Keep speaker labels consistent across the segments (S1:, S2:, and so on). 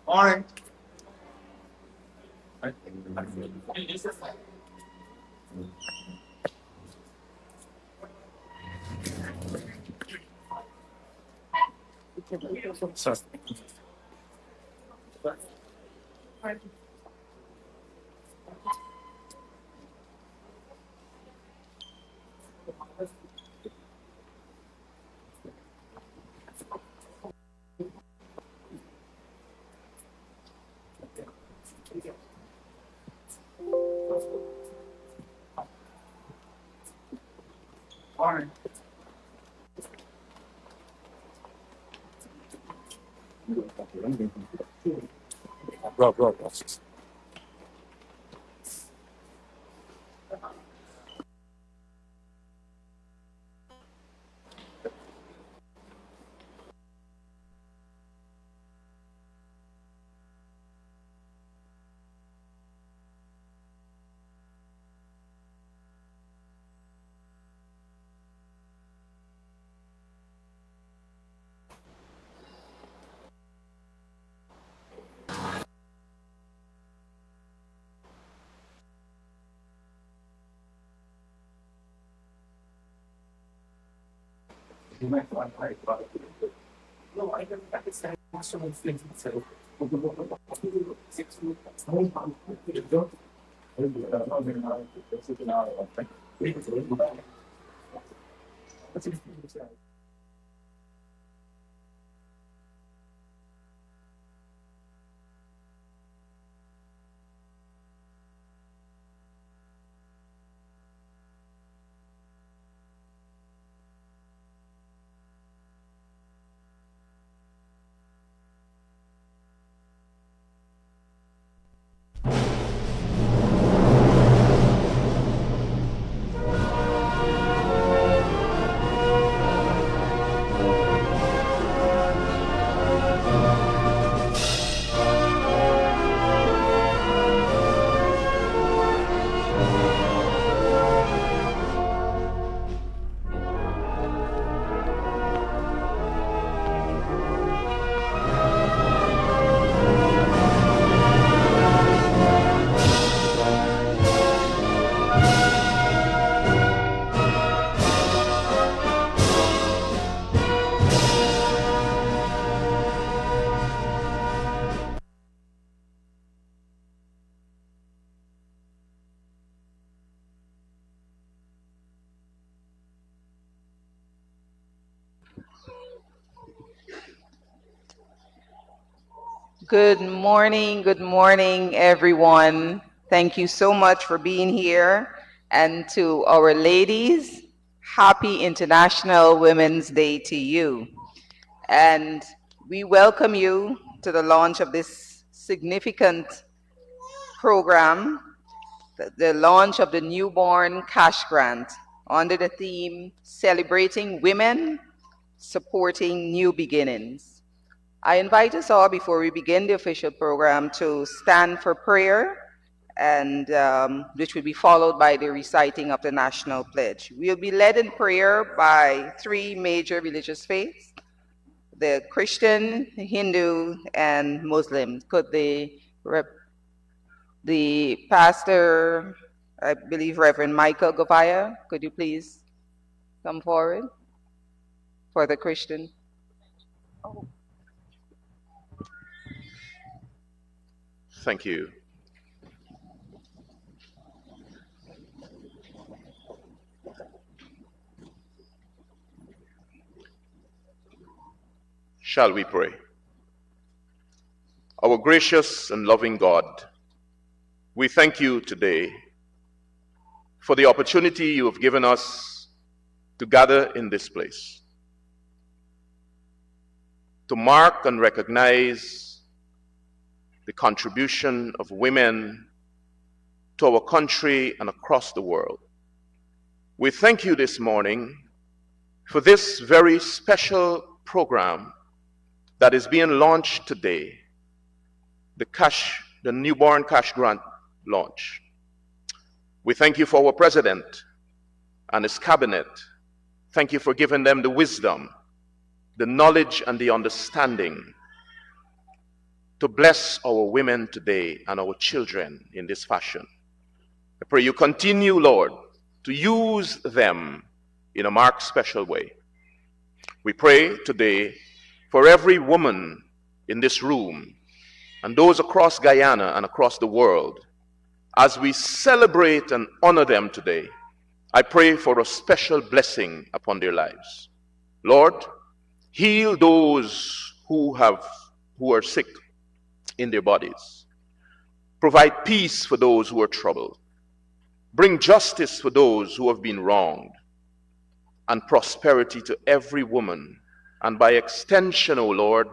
S1: Morning. Sir. Morning. Bro.
S2: Good morning, everyone. Thank you so much for being here. And to our ladies, happy International Women's Day to you. And we welcome you to the launch of this significant program, the launch of the Newborn Cash Grant under the theme Celebrating Women, Supporting New Beginnings. I invite us all, before we begin the official program, to stand for prayer, and which will be followed by the reciting of the National Pledge. We'll be led in prayer by three major religious faiths: the Christian, Hindu, and Muslim. Could the pastor, I believe Reverend Michael Govaya, could you please come forward for the Christian?
S3: Thank you. Shall we pray? Our gracious and loving God, we thank you today for the opportunity you have given us to gather in this place, to mark and recognize the contribution of women to our country and across the world. We thank you this morning for this very special program that is being launched today, the newborn cash grant launch. We thank you for our president and his cabinet. Thank you for giving them the wisdom, the knowledge, and the understanding to bless our women today and our children in this fashion. I pray you continue, Lord, to use them in a marked special way. We pray today for every woman in this room and those across Guyana and across the world. As we celebrate and honor them today, I pray for a special blessing upon their lives. Lord, heal those who are sick in their bodies. Provide peace for those who are troubled. Bring justice for those who have been wronged, and prosperity to every woman, and by extension, O Lord,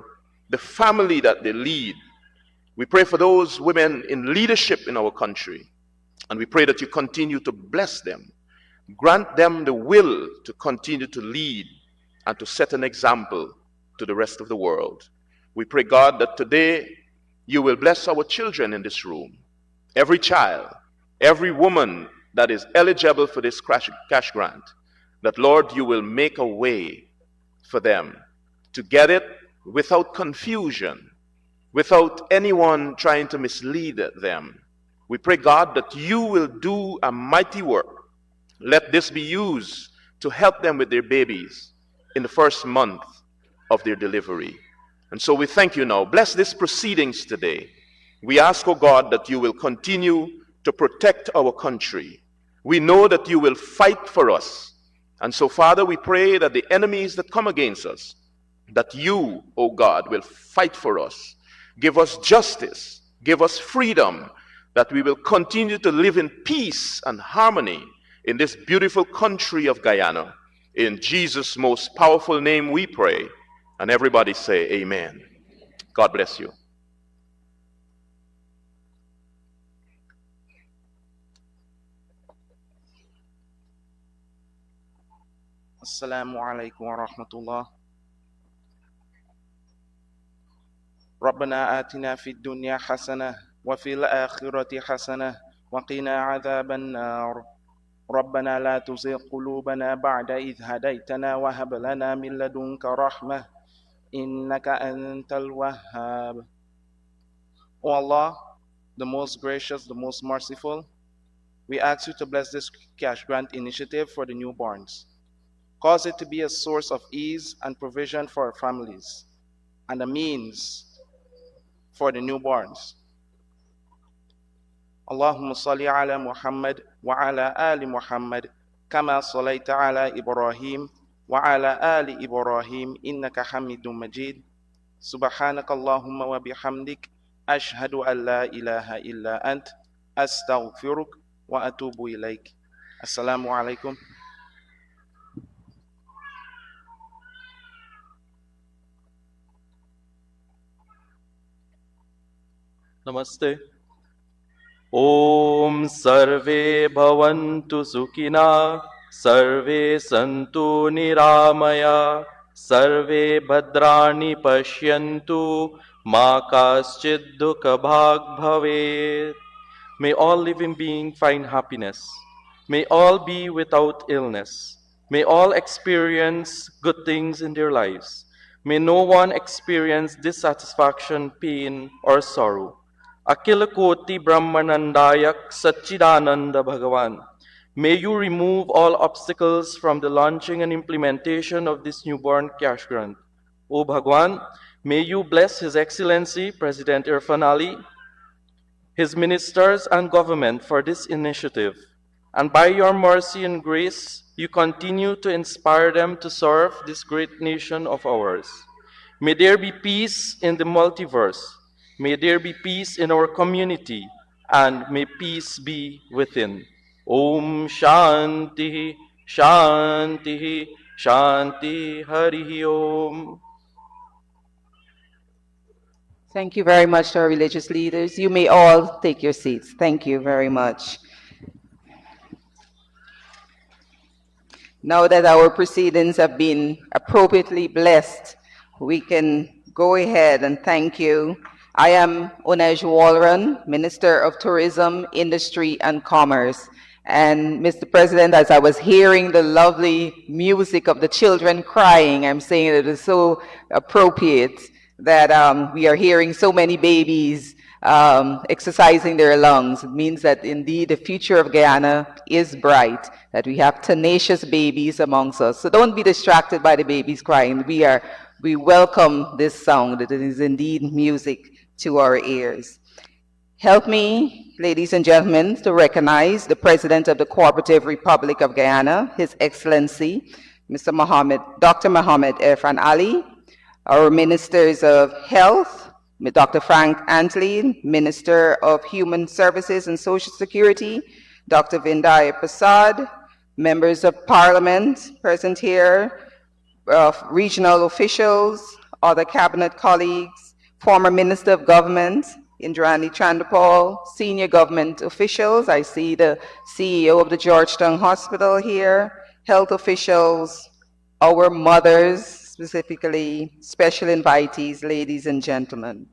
S3: the family that they lead. We pray for those women in leadership in our country, and we pray that you continue to bless them. Grant them the will to continue to lead and to set an example to the rest of the world. We pray, God, that today you will bless our children in this room. Every child, every woman that is eligible for this cash grant, that, Lord, you will make a way for them to get it without confusion, without anyone trying to mislead them. We pray, God, that you will do a mighty work. Let this be used to help them with their babies in the first month of their delivery. And so we thank you now. Bless these proceedings today. We ask, oh God, that you will continue to protect our country. We know that you will fight for us. And so, Father, we pray that the enemies that come against us, that you, oh God, will fight for us. Give us justice. Give us freedom, that we will continue to live in peace and harmony in this beautiful country of Guyana. In Jesus' most powerful name we pray. And everybody say amen. God bless you.
S4: Assalamu alaikum wa rahmatullah. ربنا آتنا في الدنيا حسنة وفي الآخرة حسنة وقنا عذاب النار. ربنا لا تزغ قلوبنا بعد إذ هديتنا وهب لنا من لدنك رحمة إنك أنت الوهاب. O Allah, the most gracious, the most merciful, we ask you to bless this cash grant initiative for the newborns. Cause it to be a source of ease and provision for our families and a means for the newborns. Allahumma salli ala Muhammad wa ala ali Muhammad kama sallaita ala Ibrahim wa ala ali Ibrahim innaka hamidun majid. Subhanaka Allahumma wa bihamdik ashhadu an la ilaha illa ant astaghfiruk wa atubu ilaik. Assalamu alaikum.
S5: Namaste. Om Sarve Bhavantu Sukhina, Sarve Santu Niramaya, Sarve Bhadrani Pashyantu, Ma Kaschid Dukha Bhag Bhavet. May all living beings find happiness. May all be without illness. May all experience good things in their lives. May no one experience dissatisfaction, pain, or sorrow. Akhila Koti Brahmanandayak Satchidananda Bhagavan. May you remove all obstacles from the launching and implementation of this newborn cash grant. O Bhagwan, may you bless His Excellency President Irfan Ali, his ministers and government for this initiative. And by your mercy and grace, you continue to inspire them to serve this great nation of ours. May there be peace in the multiverse. May there be peace in our community, and may peace be within. Om Shanti, Shanti, Shanti, Hari Om.
S2: Thank you very much to our religious leaders. You may all take your seats. Thank you very much. Now that our proceedings have been appropriately blessed, we can go ahead and thank you. I am Onej Walron, Minister of Tourism, Industry and Commerce. And Mr. President, as I was hearing the lovely music of the children crying, I'm saying it is so appropriate that we are hearing so many babies exercising their lungs. It means that indeed the future of Guyana is bright, that we have tenacious babies amongst us. So don't be distracted by the babies crying. We welcome this sound. It is indeed music to our ears. Help me, ladies and gentlemen, to recognize the President of the Cooperative Republic of Guyana, His Excellency, Dr. Mohammed Irfan Ali, our Ministers of Health, Dr. Frank Antli, Minister of Human Services and Social Security, Dr. Vinday Prasad, members of Parliament present here, regional officials, other cabinet colleagues, former Minister of Government, Indrani Chandapal, senior government officials. I see the CEO of the Georgetown Hospital here, health officials, our mothers, specifically special invitees, ladies and gentlemen.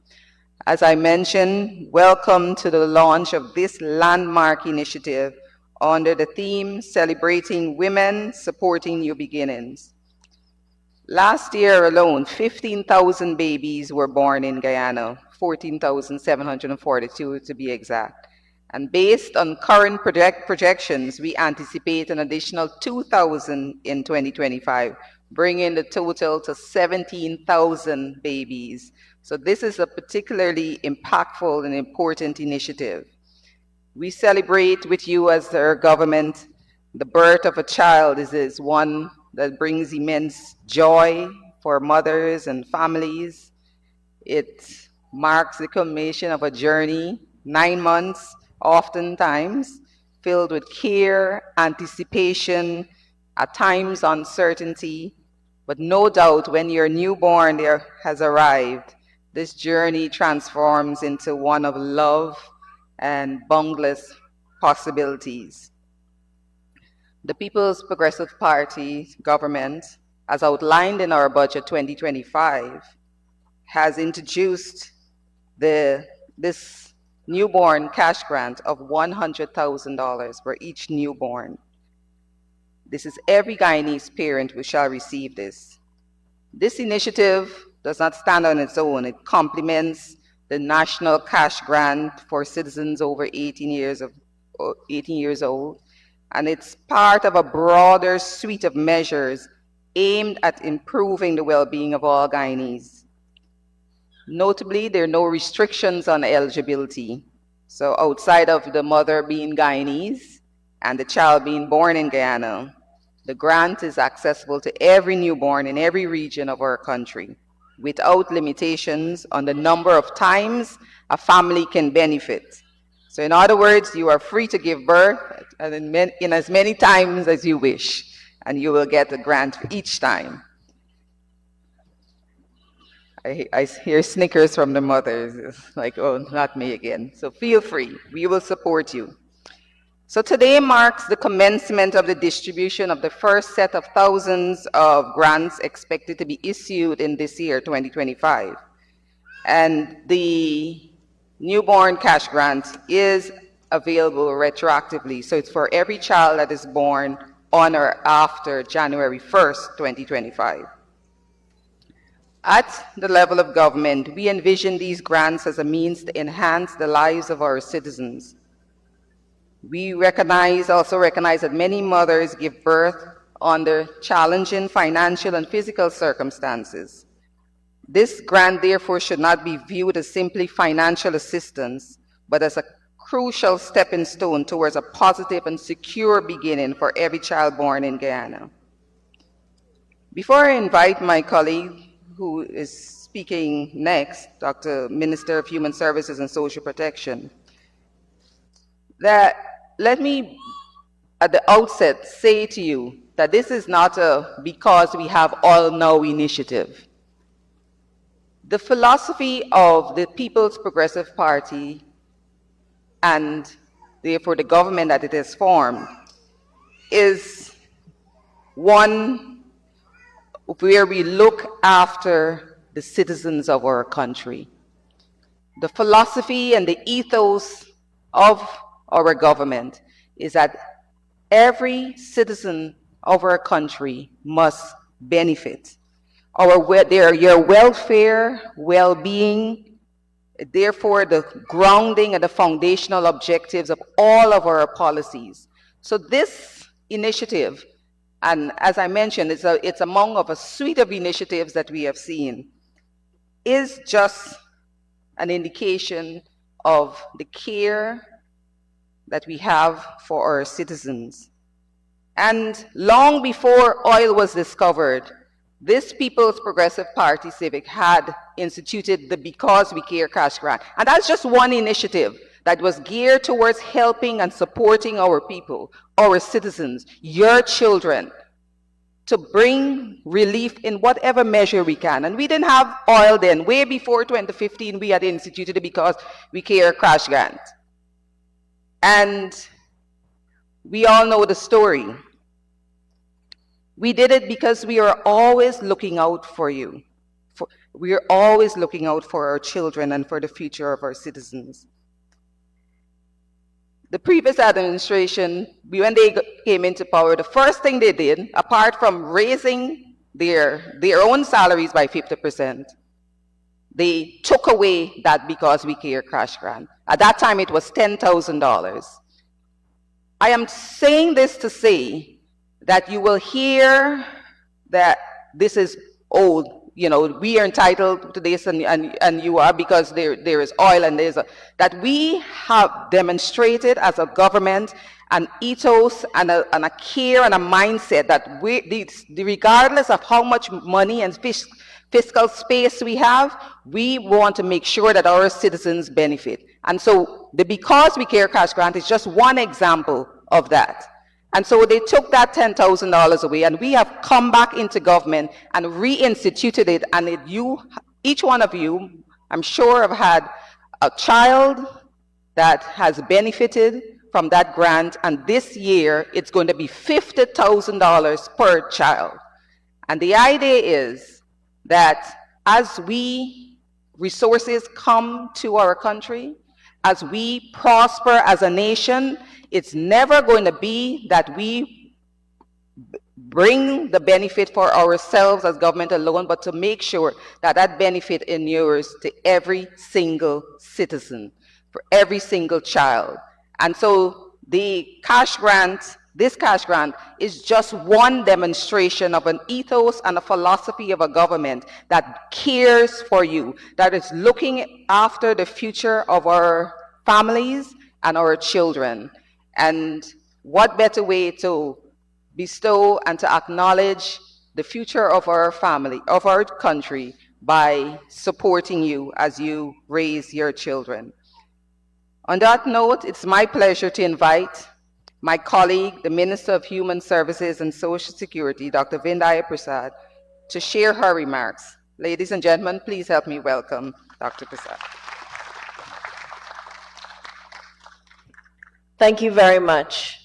S2: As I mentioned, welcome to the launch of this landmark initiative under the theme Celebrating Women, Supporting New Beginnings. Last year alone, 15,000 babies were born in Guyana, 14,742 to be exact. And based on current projections, we anticipate an additional 2,000 in 2025, bringing the total to 17,000 babies. So this is a particularly impactful and important initiative. We celebrate with you as our government. The birth of a child is one that brings immense joy for mothers and families. It marks the culmination of a journey, 9 months, oftentimes, filled with care, anticipation, at times uncertainty, but no doubt when your newborn there has arrived, this journey transforms into one of love and boundless possibilities. The People's Progressive Party government, as outlined in our budget 2025, has introduced this newborn cash grant of $100,000 for each newborn. This is every Guyanese parent who shall receive this. This initiative does not stand on its own. It complements the national cash grant for citizens over 18 years old, and it's part of a broader suite of measures aimed at improving the well-being of all Guyanese. Notably, there are no restrictions on eligibility. So outside of the mother being Guyanese and the child being born in Guyana, the grant is accessible to every newborn in every region of our country, without limitations on the number of times a family can benefit. So in other words, you are free to give birth in as many times as you wish, and you will get a grant each time. I hear snickers from the mothers, it's like, oh, not me again. So feel free, we will support you. So today marks the commencement of the distribution of the first set of thousands of grants expected to be issued in this year, 2025. And the newborn cash grant is available retroactively. So it's for every child that is born on or after January 1st, 2025. At the level of government, we envision these grants as a means to enhance the lives of our citizens. We also recognize that many mothers give birth under challenging financial and physical circumstances. This grant, therefore, should not be viewed as simply financial assistance, but as a crucial stepping stone towards a positive and secure beginning for every child born in Guyana. Before I invite my colleague who is speaking next, Dr. Minister of Human Services and Social Protection, let me at the outset say to you that this is not a because we have all now initiative. The philosophy of the People's Progressive Party and therefore the government that it has formed is one where we look after the citizens of our country. The philosophy and the ethos of our government is that every citizen of our country must benefit. Your welfare, well-being, therefore the grounding and the foundational objectives of all of our policies. So this initiative, and as I mentioned, it's among of a suite of initiatives that we have seen, is just an indication of the care that we have for our citizens. And long before oil was discovered, this People's Progressive Party Civic had instituted the Because We Care cash grant. And that's just one initiative that was geared towards helping and supporting our people, our citizens, your children, to bring relief in whatever measure we can. And we didn't have oil then. Way before 2015, we had instituted the Because We Care cash grant. And we all know the story. We did it because we are always looking out for you. We are always looking out for our children and for the future of our citizens. The previous administration, when they came into power, the first thing they did, apart from raising their own salaries by 50%, they took away that Because We Care cash grant. At that time, it was $10,000. I am saying this to say that you will hear that this is old. You know, we are entitled to this and you are, because there is oil and that we have demonstrated as a government an ethos and a care and a mindset that regardless of how much money and fiscal space we have, we want to make sure that our citizens benefit. And so the Because We Care cash grant is just one example of that. And so they took that $10,000 away, and we have come back into government and reinstituted it. And each one of you, I'm sure, have had a child that has benefited from that grant. And this year, it's going to be $50,000 per child. And the idea is that as resources come to our country, as we prosper as a nation, it's never going to be that we bring the benefit for ourselves as government alone, but to make sure that that benefit inures to every single citizen, for every single child. And so the cash grant, this cash grant, is just one demonstration of an ethos and a philosophy of a government that cares for you, that is looking after the future of our families and our children. And what better way to bestow and to acknowledge the future of our family, of our country, by supporting you as you raise your children. On that note, it's my pleasure to invite my colleague, the Minister of Human Services and Social Security, Dr. Vindaya Prasad, to share her remarks. Ladies and gentlemen, please help me welcome Dr. Prasad.
S6: Thank you very much.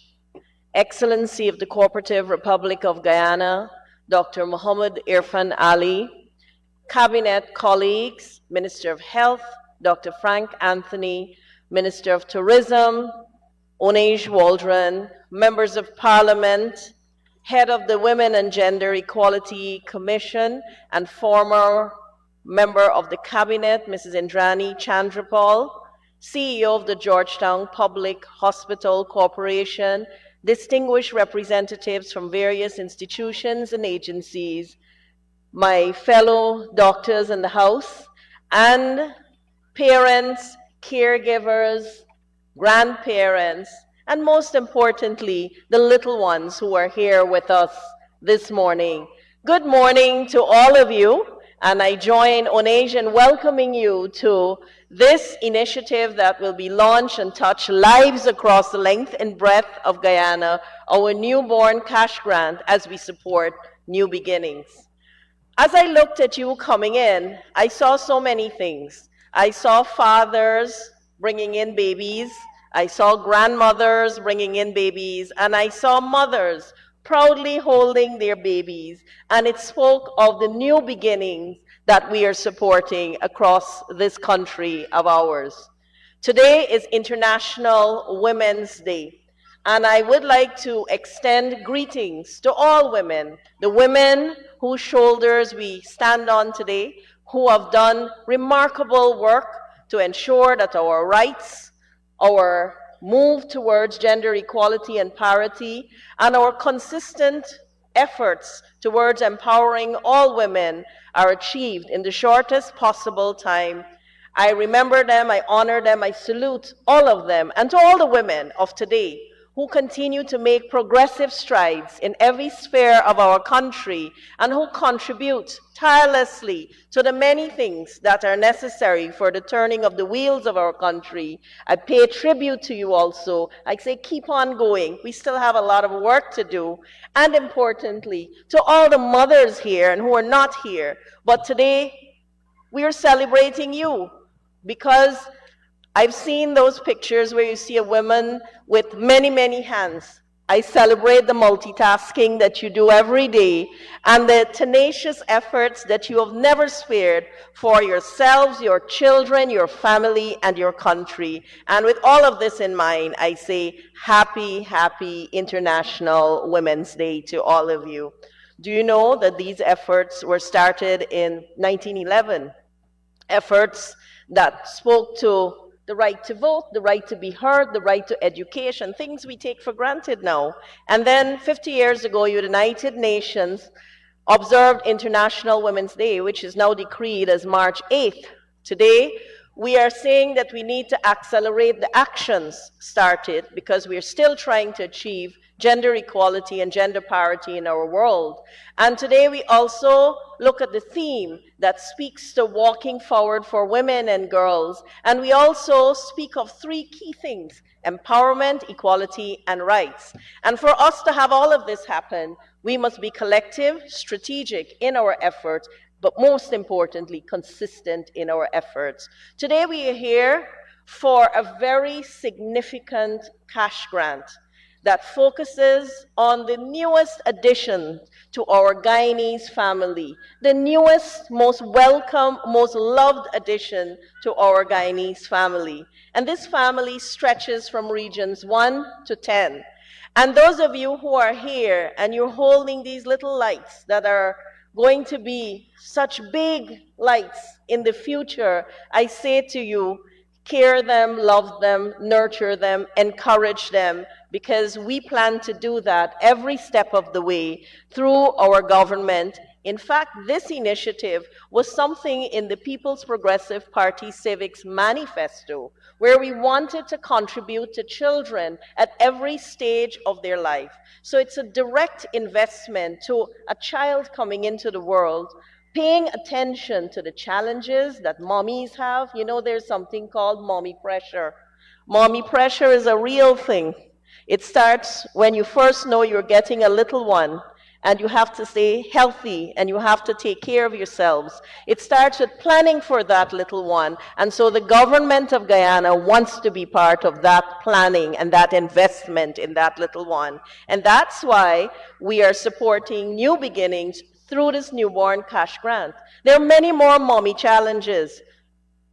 S6: Excellency of the Cooperative Republic of Guyana, Dr. Muhammad Irfan Ali, Cabinet colleagues, Minister of Health, Dr. Frank Anthony, Minister of Tourism, Onej Waldron, Members of Parliament, Head of the Women and Gender Equality Commission, and former Member of the Cabinet, Mrs. Indrani Chandrapal, CEO of the Georgetown Public Hospital Corporation, distinguished representatives from various institutions and agencies, my fellow doctors in the House, and parents, caregivers, grandparents, and most importantly, the little ones who are here with us this morning. Good morning to all of you, and I join Onej in welcoming you to this initiative that will be launched and touch lives across the length and breadth of Guyana, our newborn cash grant as we support new beginnings. As I looked at you coming in, I saw so many things. I saw fathers bringing in babies, I saw grandmothers bringing in babies, and I saw mothers proudly holding their babies, and it spoke of the new beginnings that we are supporting across this country of ours. Today is International Women's Day, and I would like to extend greetings to all women, the women whose shoulders we stand on today, who have done remarkable work to ensure that our rights, our move towards gender equality and parity, and our consistent efforts towards empowering all women are achieved in the shortest possible time. I remember them, I honor them, I salute all of them, and to all the women of today who continue to make progressive strides in every sphere of our country and who contribute tirelessly to the many things that are necessary for the turning of the wheels of our country. I pay tribute to you also. I say keep on going. We still have a lot of work to do. And importantly, to all the mothers here and who are not here, but today we are celebrating you because I've seen those pictures where you see a woman with many, many hands. I celebrate the multitasking that you do every day and the tenacious efforts that you have never spared for yourselves, your children, your family, and your country. And with all of this in mind, I say happy, happy International Women's Day to all of you. Do you know that these efforts were started in 1911? Efforts that spoke to the right to vote, the right to be heard, the right to education, things we take for granted now. And then 50 years ago, the United Nations observed International Women's Day, which is now decreed as March 8th. Today, we are saying that we need to accelerate the actions started because we are still trying to achieve gender equality and gender parity in our world. And today we also look at the theme that speaks to walking forward for women and girls. And we also speak of three key things: empowerment, equality, and rights. And for us to have all of this happen, we must be collective, strategic in our efforts, but most importantly, consistent in our efforts. Today we are here for a very significant cash grant that focuses on the newest addition to our Guyanese family, the newest, most welcome, most loved addition to our Guyanese family. And this family stretches from regions 1 to 10. And those of you who are here and you're holding these little lights that are going to be such big lights in the future, I say to you, care them, love them, nurture them, encourage them, because we plan to do that every step of the way through our government. In fact, this initiative was something in the People's Progressive Party Civics Manifesto, where we wanted to contribute to children at every stage of their life. So it's a direct investment to a child coming into the world, paying attention to the challenges that mommies have. You know, there's something called mommy pressure. Mommy pressure is a real thing. It starts when you first know you're getting a little one, and you have to stay healthy and you have to take care of yourselves. It starts with planning for that little one. And so the government of Guyana wants to be part of that planning and that investment in that little one. And that's why we are supporting New Beginnings through this newborn cash grant. There are many more mommy challenges.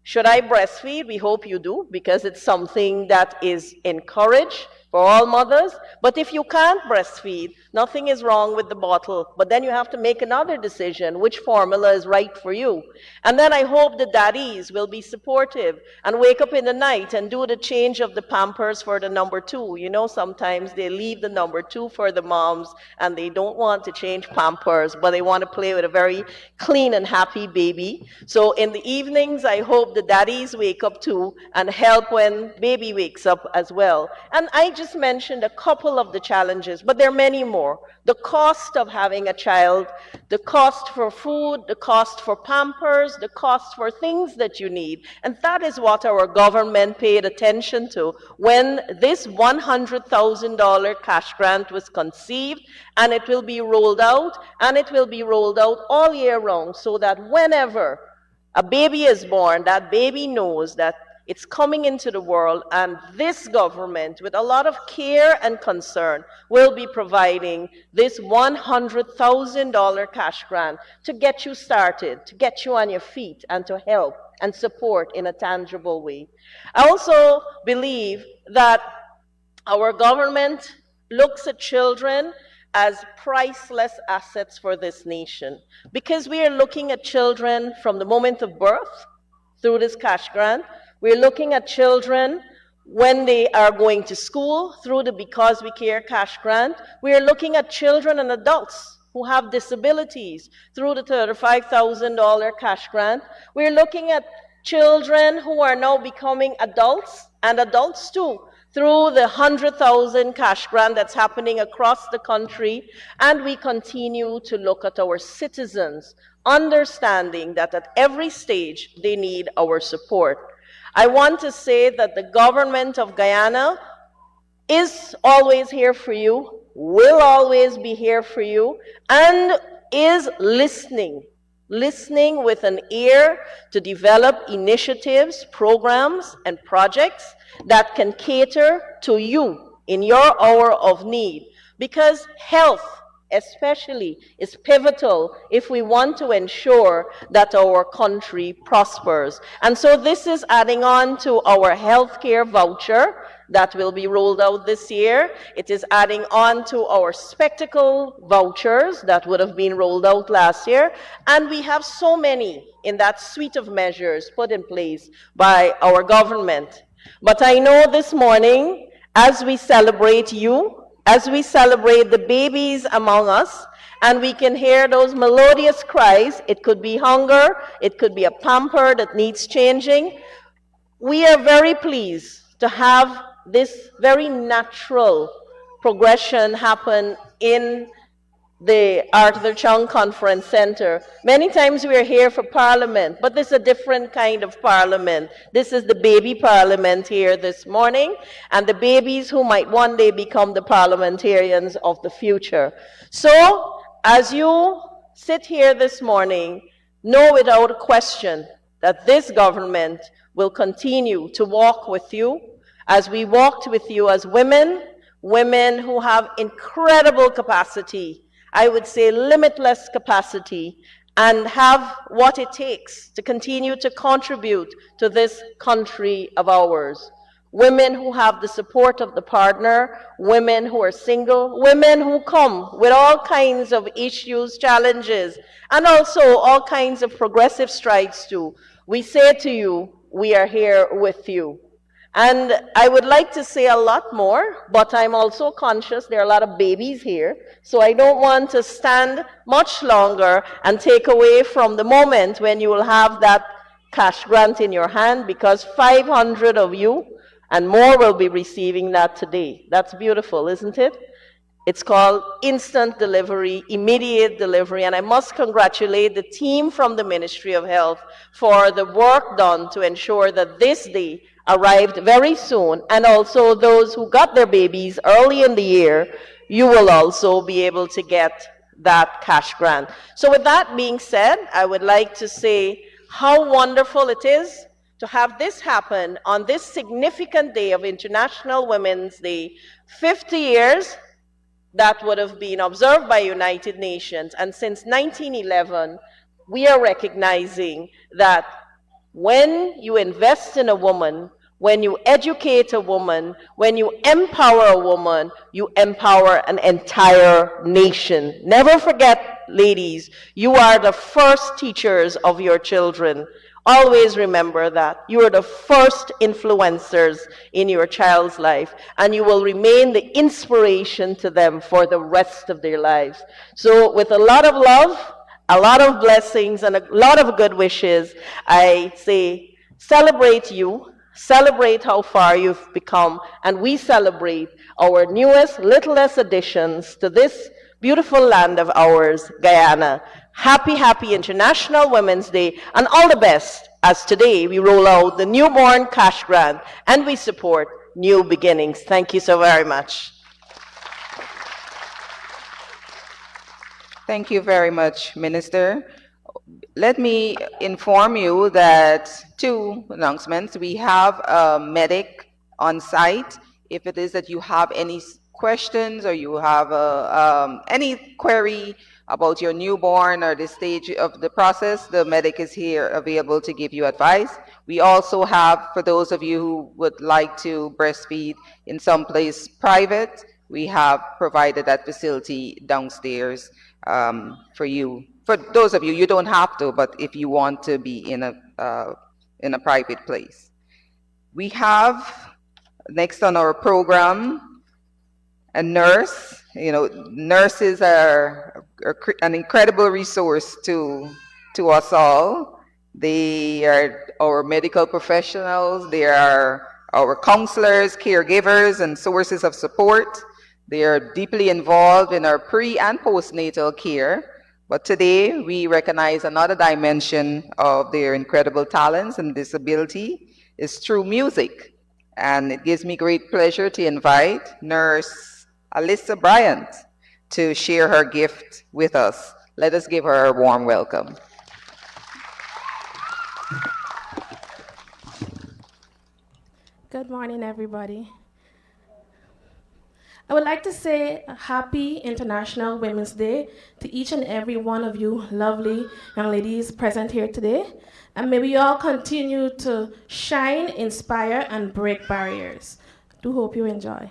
S6: Should I breastfeed? We hope you do, because it's something that is encouraged for all mothers. But if you can't breastfeed, nothing is wrong with the bottle. But then you have to make another decision, which formula is right for you. And then I hope the daddies will be supportive and wake up in the night and do the change of the Pampers for the number 2. You know, sometimes they leave the number 2 for the moms and they don't want to change Pampers, but they want to play with a very clean and happy baby. So in the evenings, I hope the daddies wake up too and help when baby wakes up as well. And I just mentioned a couple of the challenges, but there are many more. The cost of having a child, the cost for food, the cost for Pampers, the cost for things that you need. And that is what our government paid attention to when this $100,000 cash grant was conceived, and it will be rolled out, and it will be rolled out all year round, so that whenever a baby is born, that baby knows that It's coming into the world, and this government, with a lot of care and concern, will be providing this $100,000 cash grant to get you started, to get you on your feet, and to help and support in a tangible way. I also believe that our government looks at children as priceless assets for this nation, because we are looking at children from the moment of birth through this cash grant. We're looking at children when they are going to school through the Because We Care cash grant. We are looking at children and adults who have disabilities through the $35,000 cash grant. We're looking at children who are now becoming adults, and adults too, through the 100,000 cash grant that's happening across the country. And we continue to look at our citizens, understanding that at every stage they need our support. I want to say that the government of Guyana is always here for you, will always be here for you, and is listening with an ear to develop initiatives, programs, and projects that can cater to you in your hour of need. Because health, especially, is pivotal if we want to ensure that our country prospers. And so this is adding on to our healthcare voucher that will be rolled out this year. It is adding on to our spectacle vouchers that would have been rolled out last year. And we have so many in that suite of measures put in place by our government. But I know this morning, as we celebrate you, as we celebrate the babies among us, and we can hear those melodious cries, it could be hunger, it could be a pamper that needs changing. We are very pleased to have this very natural progression happen in the Arthur Chung Conference Center. Many times we are here for Parliament, but this is a different kind of Parliament. This is the baby Parliament here this morning, and the babies who might one day become the parliamentarians of the future. So, as you sit here this morning, know without a question that this government will continue to walk with you, as we walked with you as women who have incredible capacity, I would say limitless capacity, and have what it takes to continue to contribute to this country of ours. Women who have the support of the partner, women who are single, women who come with all kinds of issues, challenges, and also all kinds of progressive strides too. We say to you, we are here with you. And I would like to say a lot more, but I'm also conscious there are a lot of babies here, so I don't want to stand much longer and take away from the moment when you will have that cash grant in your hand, because 500 of you and more will be receiving that today. That's beautiful, isn't it? It's called instant delivery, immediate delivery, and I must congratulate the team from the Ministry of Health for the work done to ensure that this day arrived very soon, and also those who got their babies early in the year, you will also be able to get that cash grant. So with that being said, I would like to say how wonderful it is to have this happen on this significant day of International Women's Day, 50 years that would have been observed by United Nations. And since 1911, we are recognizing that when you invest in a woman, when you educate a woman, when you empower a woman, you empower an entire nation. Never forget, ladies, you are the first teachers of your children. Always remember that. You are the first influencers in your child's life, and you will remain the inspiration to them for the rest of their lives. So with a lot of love, a lot of blessings, and a lot of good wishes, I say celebrate you, celebrate how far you've become, and we celebrate our newest, littlest additions to this beautiful land of ours, Guyana. Happy, happy International Women's Day, and all the best as today we roll out the newborn cash grant and we support new beginnings. Thank you so very much.
S2: Thank you very much, Minister. Let me inform you that two announcements. We have a medic on site. If it is that you have any questions or you have any query about your newborn or the stage of the process, the medic is here available to give you advice. We also have, for those of you who would like to breastfeed in some place private, we have provided that facility downstairs for you. For those of you, you don't have to, but if you want to be in a private place. We have next on our program a nurse. You know, nurses are an incredible resource to us all. They are our medical professionals. They are our counselors, caregivers, and sources of support. They are deeply involved in our pre and postnatal care. But today we recognize another dimension of their incredible talents and disability is through music. And it gives me great pleasure to invite Nurse Alyssa Bryant to share her gift with us. Let us give her a warm welcome.
S7: Good morning, everybody. I would like to say a happy International Women's Day to each and every one of you lovely young ladies present here today. And may we all continue to shine, inspire, and break barriers. Do hope you enjoy.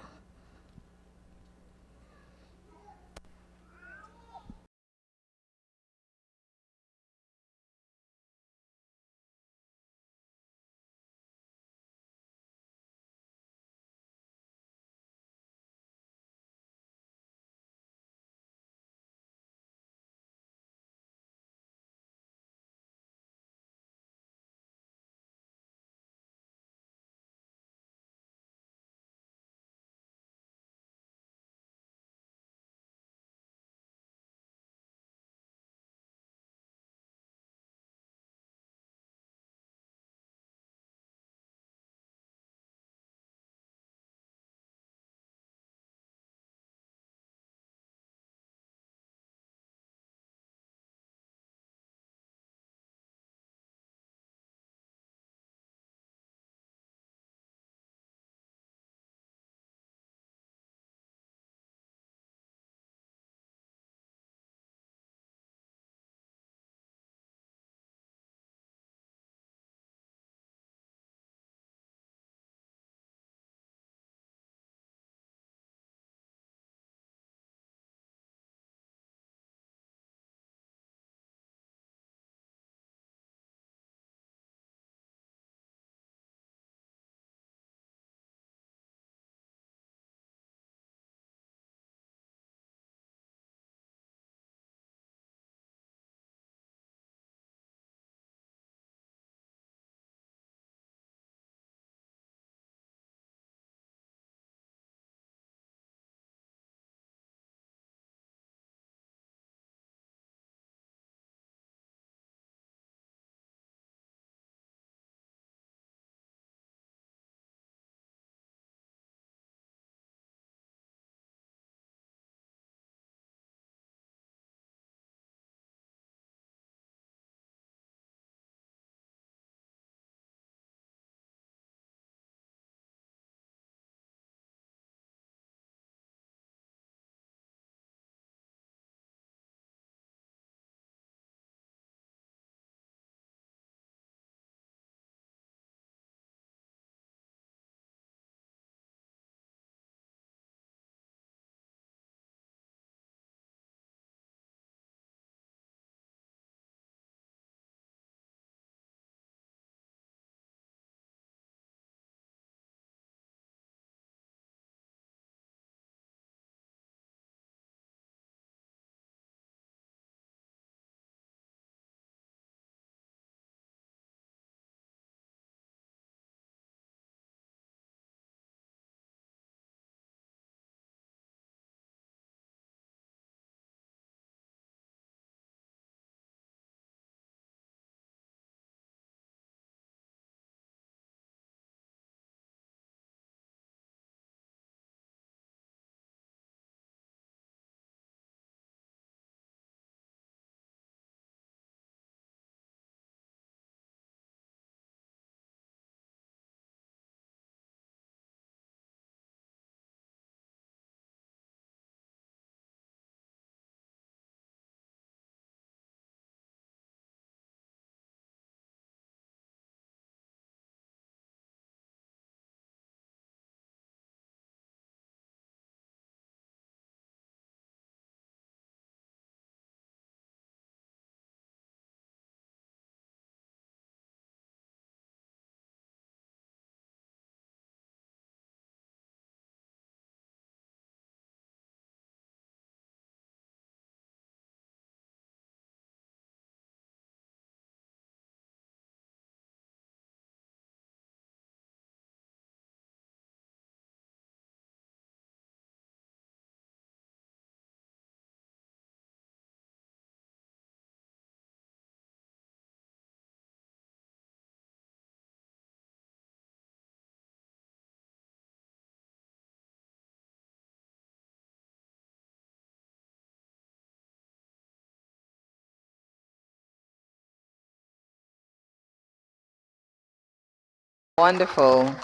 S2: Wonderful.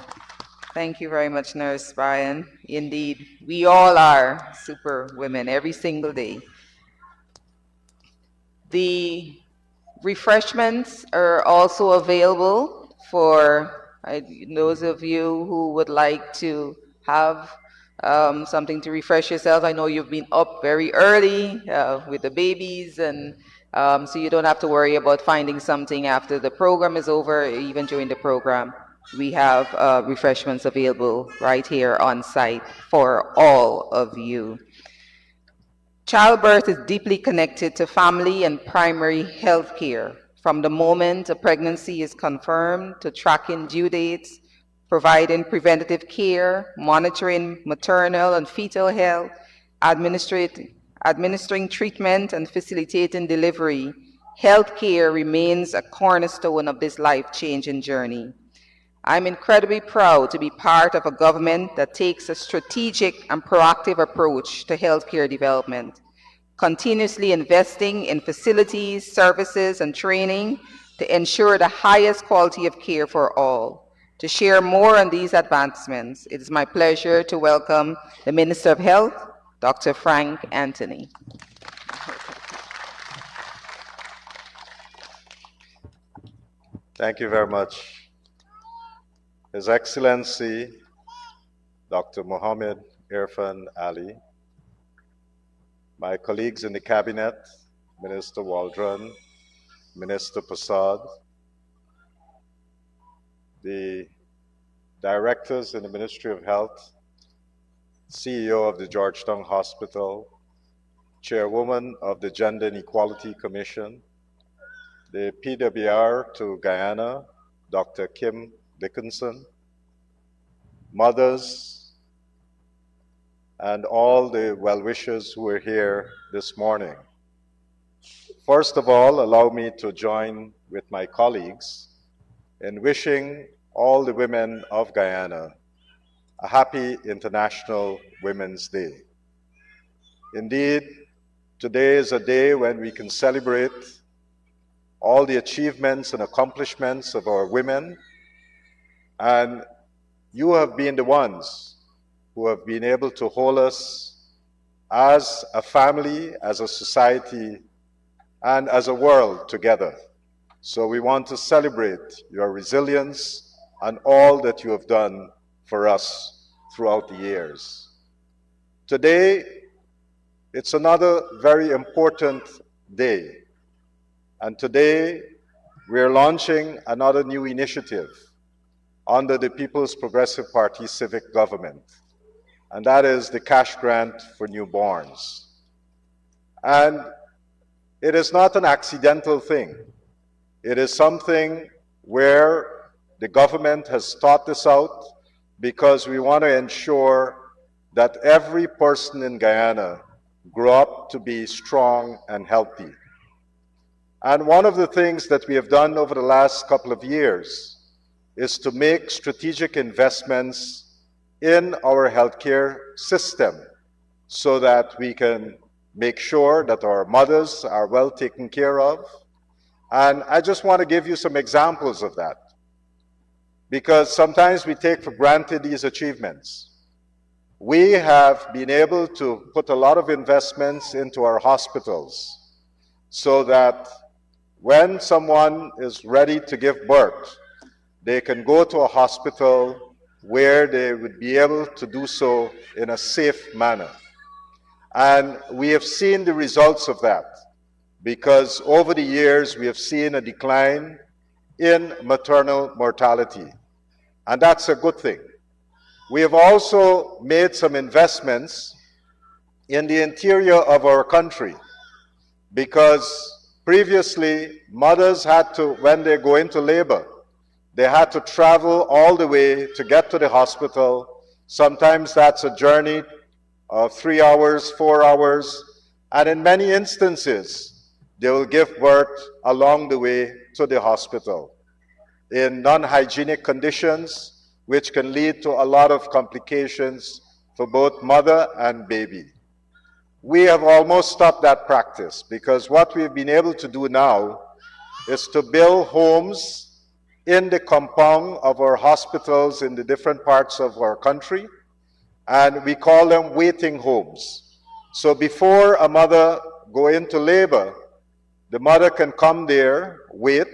S2: Thank you very much, Nurse Brian. Indeed, we all are super women every single day. The refreshments are also available for those of you who would like to have something to refresh yourselves. I know you've been up very early with the babies, and so you don't have to worry about finding something after the program is over. Even during the program, we have refreshments available right here on site for all of you. Childbirth is deeply connected to family and primary health care. From the moment a pregnancy is confirmed to tracking due dates, providing preventative care, monitoring maternal and fetal health, administering treatment, and facilitating delivery, health care remains a cornerstone of this life-changing journey. I'm incredibly proud to be part of a government that takes a strategic and proactive approach to healthcare development, continuously investing in facilities, services, and training to ensure the highest quality of care for all. To share more on these advancements, it is my pleasure to welcome the Minister of Health, Dr. Frank Anthony.
S8: Thank you very much. His Excellency, Dr. Mohammed Irfan Ali, my colleagues in the Cabinet, Minister Waldron, Minister Prasad, the directors in the Ministry of Health, CEO of the Georgetown Hospital, Chairwoman of the Gender and Equality Commission, the PWR to Guyana, Dr. Kim Dickinson, mothers, and all the well-wishers who are here this morning. First of all, allow me to join with my colleagues in wishing all the women of Guyana a happy International Women's Day. Indeed, today is a day when we can celebrate all the achievements and accomplishments of our women, and you have been the ones who have been able to hold us as a family, as a society, and as a world together. So we want to celebrate your resilience and all that you have done for us throughout the years. Today, it's another very important day. And today, we're launching another new initiative under the People's Progressive Party civic government, and that is the cash grant for newborns. And it is not an accidental thing. It is something where the government has thought this out because we want to ensure that every person in Guyana grow up to be strong and healthy. And one of the things that we have done over the last couple of years is to make strategic investments in our healthcare system so that we can make sure that our mothers are well taken care of. And I just want to give you some examples of that, because sometimes we take for granted these achievements. We have been able to put a lot of investments into our hospitals so that when someone is ready to give birth, they can go to a hospital where they would be able to do so in a safe manner. And we have seen the results of that, because over the years we have seen a decline in maternal mortality. And that's a good thing. We have also made some investments in the interior of our country, because previously mothers had to, when they go into labor, they had to travel all the way to get to the hospital. Sometimes that's a journey of 3 hours, 4 hours, and in many instances, they will give birth along the way to the hospital in non-hygienic conditions, which can lead to a lot of complications for both mother and baby. We have almost stopped that practice, because what we've been able to do now is to build homes in the compound of our hospitals in the different parts of our country, and we call them waiting homes. So before a mother go into labor, the mother can come there, wait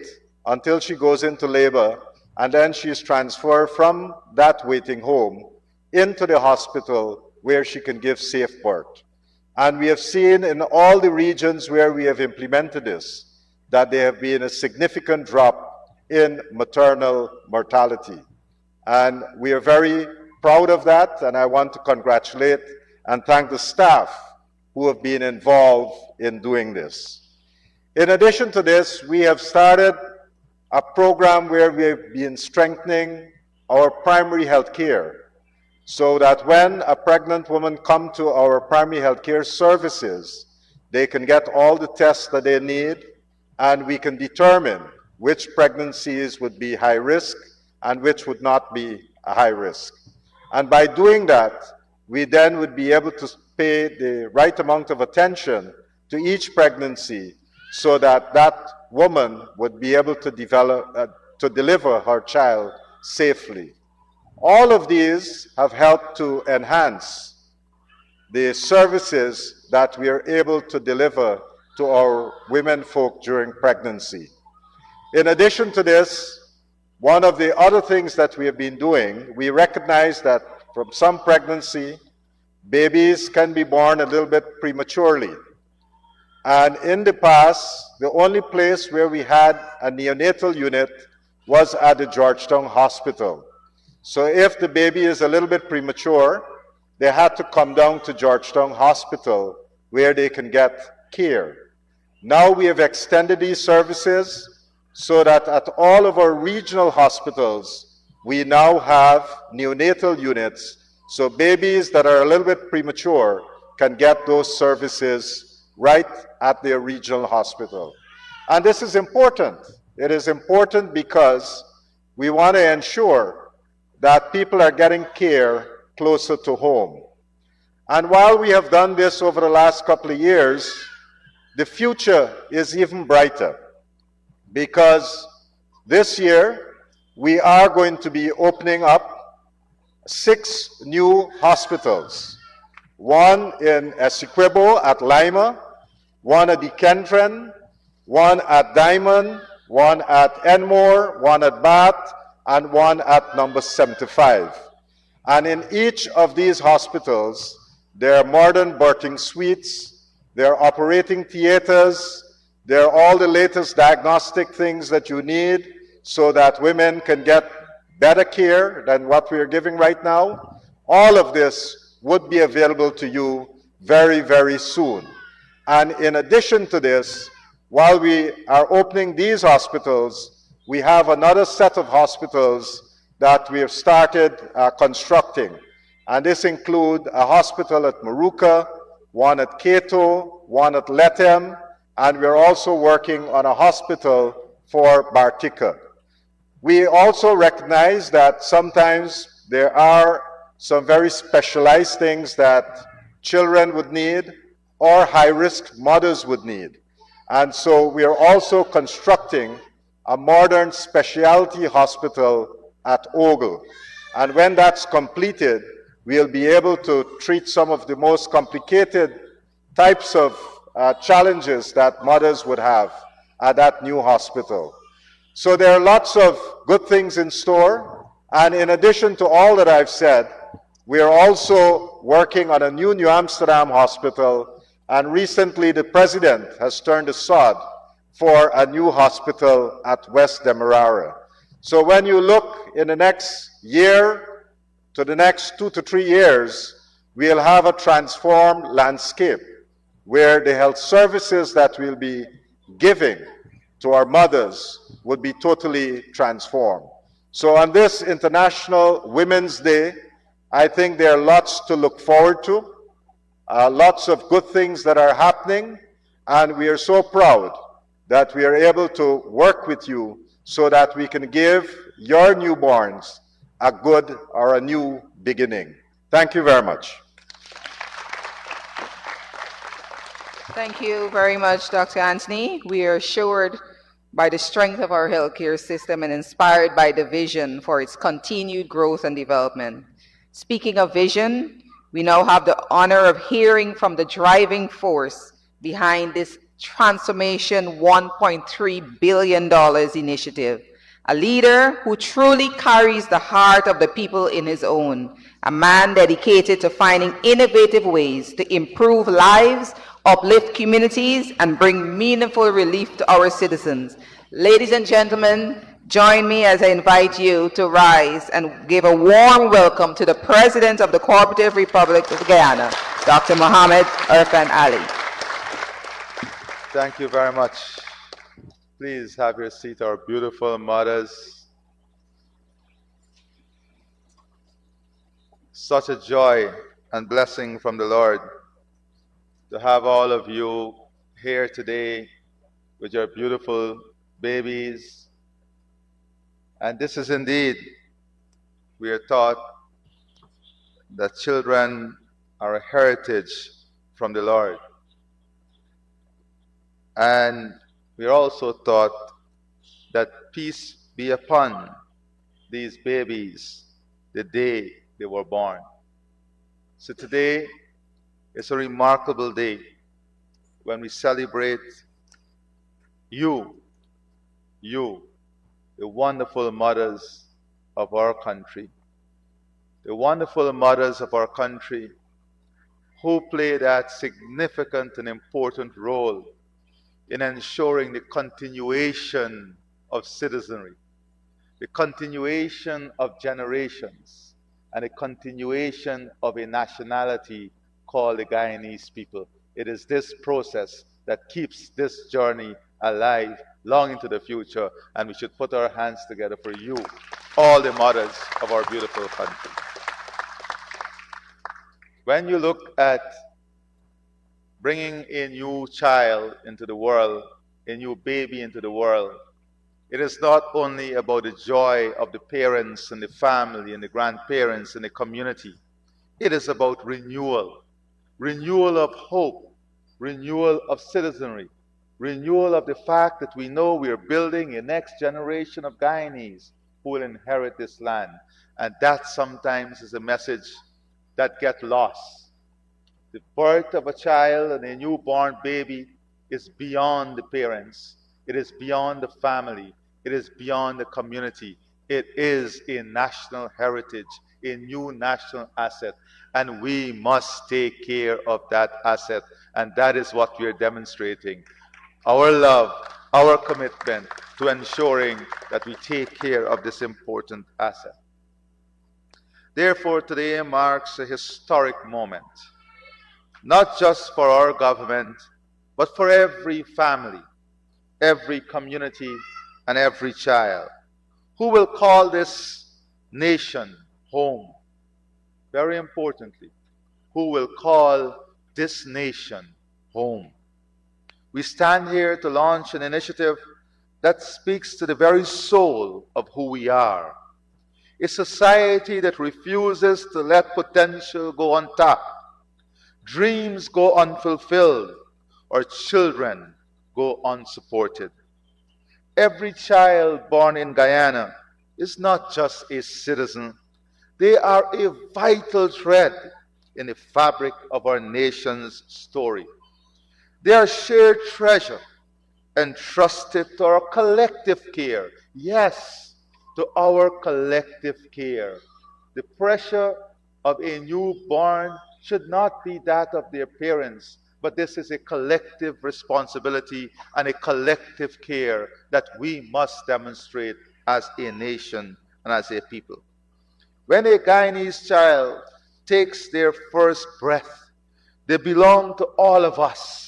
S8: until she goes into labor, and then she is transferred from that waiting home into the hospital where she can give safe birth. And we have seen in all the regions where we have implemented this that there have been a significant drop in maternal mortality. And we are very proud of that, and I want to congratulate and thank the staff who have been involved in doing this. In addition to this, we have started a program where we have been strengthening our primary health care, so that when a pregnant woman comes to our primary health care services, they can get all the tests that they need, and we can determine which pregnancies would be high risk and which would not be a high risk. And by doing that, we then would be able to pay the right amount of attention to each pregnancy so that that woman would be able to deliver her child safely. All of these have helped to enhance the services that we are able to deliver to our women folk during pregnancy. In addition to this, one of the other things that we have been doing, we recognize that from some pregnancy, babies can be born a little bit prematurely. And in the past, the only place where we had a neonatal unit was at the Georgetown Hospital. So if the baby is a little bit premature, they had to come down to Georgetown Hospital where they can get care. Now we have extended these services so that at all of our regional hospitals, we now have neonatal units, so babies that are a little bit premature can get those services right at their regional hospital. And this is important. It is important because we want to ensure that people are getting care closer to home. And while we have done this over the last couple of years, the future is even brighter, because this year we are going to be opening up 6 new hospitals. One in Essequibo at Lima, one at Dekendron, one at Diamond, one at Enmore, one at Bath, and one at number 75. And in each of these hospitals, there are modern birthing suites, there are operating theaters, there are all the latest diagnostic things that you need so that women can get better care than what we are giving right now. All of this would be available to you very, very soon. And in addition to this, while we are opening these hospitals, we have another set of hospitals that we have started constructing. And this includes a hospital at Maruka, one at Cato, one at Lethem, and we're also working on a hospital for Bartica. We also recognize that sometimes there are some very specialized things that children would need or high-risk mothers would need. And so we are also constructing a modern specialty hospital at Ogle. And when that's completed, we'll be able to treat some of the most complicated types of challenges that mothers would have at that new hospital. So there are lots of good things in store. And in addition to all that I've said, we are also working on a new New Amsterdam hospital. And recently the president has turned the sod for a new hospital at West Demerara. So when you look in the next year to the next 2 to 3 years, we'll have a transformed landscape where the health services that we'll be giving to our mothers would be totally transformed. So on this International Women's Day, I think there are lots to look forward to, lots of good things that are happening, and we are so proud that we are able to work with you so that we can give your newborns a good or a new beginning. Thank you very much.
S2: Thank you very much, Dr. Anthony. We are assured by the strength of our healthcare system and inspired by the vision for its continued growth and development. Speaking of vision, we now have the honor of hearing from the driving force behind this transformation $1.3 billion initiative, a leader who truly carries the heart of the people in his own, a man dedicated to finding innovative ways to improve lives, uplift communities, and bring meaningful relief to our citizens. Ladies and gentlemen, join me as I invite you to rise and give a warm welcome to the President of the Cooperative Republic of Guyana, Dr. Mohamed Irfan Ali.
S9: Thank you very much. Please have your seat, our beautiful mothers. Such a joy and blessing from the Lord to have all of you here today with your beautiful babies. And this is indeed, we are taught that children are a heritage from the Lord. And we are also taught that peace be upon these babies the day they were born. So today is a remarkable day when we celebrate you, the wonderful mothers of our country, the wonderful mothers of our country who play that significant and important role in ensuring the continuation of citizenry, the continuation of generations, and the continuation of a nationality called the Guyanese people. It is this process that keeps this journey alive long into the future, and we should put our hands together for you, all the mothers of our beautiful country. When you look at bringing a new child into the world, a new baby into the world, it is not only about the joy of the parents and the family and the grandparents and the community. It is about renewal, renewal of hope, renewal of citizenry, renewal of the fact that we know we are building a next generation of Guyanese who will inherit this land. And that sometimes is a message that gets lost. The birth of a child and a newborn baby is beyond the parents. It is beyond the family. It is beyond the community. It is a national heritage, a new national asset. And we must take care of that asset. And that is what we are demonstrating. Our love, our commitment to ensuring that we take care of this important asset. Therefore, today marks a historic moment, not just for our government, but for every family, every community, and every child who will call this nation home. Very importantly, who will call this nation home. We stand here to launch an initiative that speaks to the very soul of who we are. A society that refuses to let potential go untapped, dreams go unfulfilled, or children go unsupported. Every child born in Guyana is not just a citizen. They are a vital thread in the fabric of our nation's story. They are shared treasure entrusted to our collective care. Yes, to our collective care. The pressure of a newborn should not be that of their parents, but this is a collective responsibility and a collective care that we must demonstrate as a nation and as a people. When a Guyanese child takes their first breath, they belong to all of us,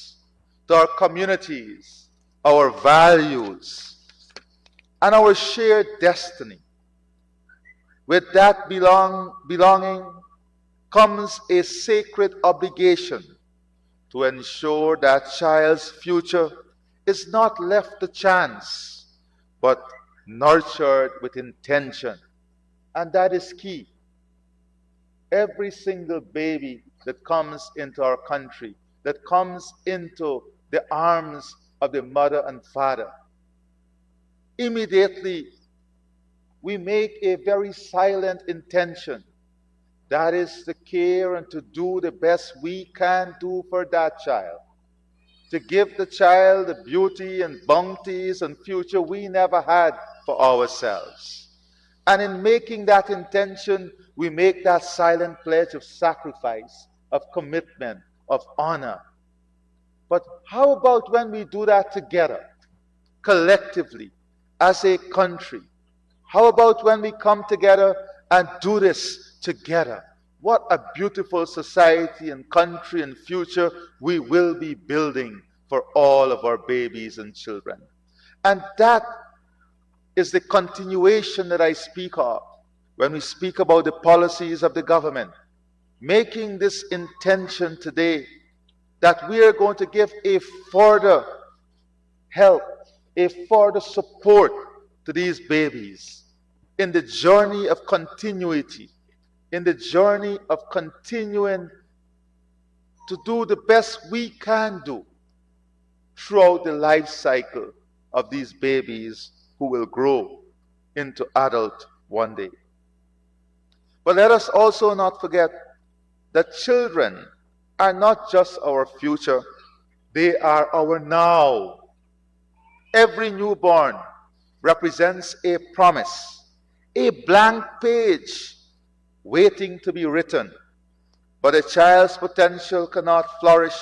S9: to our communities, our values, and our shared destiny. With that belonging comes a sacred obligation to ensure that child's future is not left to chance, but nurtured with intention. And that is key. Every single baby that comes into our country, that comes into the arms of the mother and father, immediately we make a very silent intention. That is to care and to do the best we can do for that child. To give the child the beauty and bounties and future we never had for ourselves. And in making that intention, we make that silent pledge of sacrifice, of commitment, of honor. But how about when we do that together, collectively, as a country? How about when we come together and do this together? What a beautiful society and country and future we will be building for all of our babies and children. And that is the continuation that I speak of when we speak about the policies of the government. Making this intention today that we are going to give a further help, a further support to these babies in the journey of continuity, in the journey of continuing to do the best we can do throughout the life cycle of these babies who will grow into adult one day. But let us also not forget that children are not just our future, they are our now. Every newborn represents a promise, a blank page waiting to be written. But a child's potential cannot flourish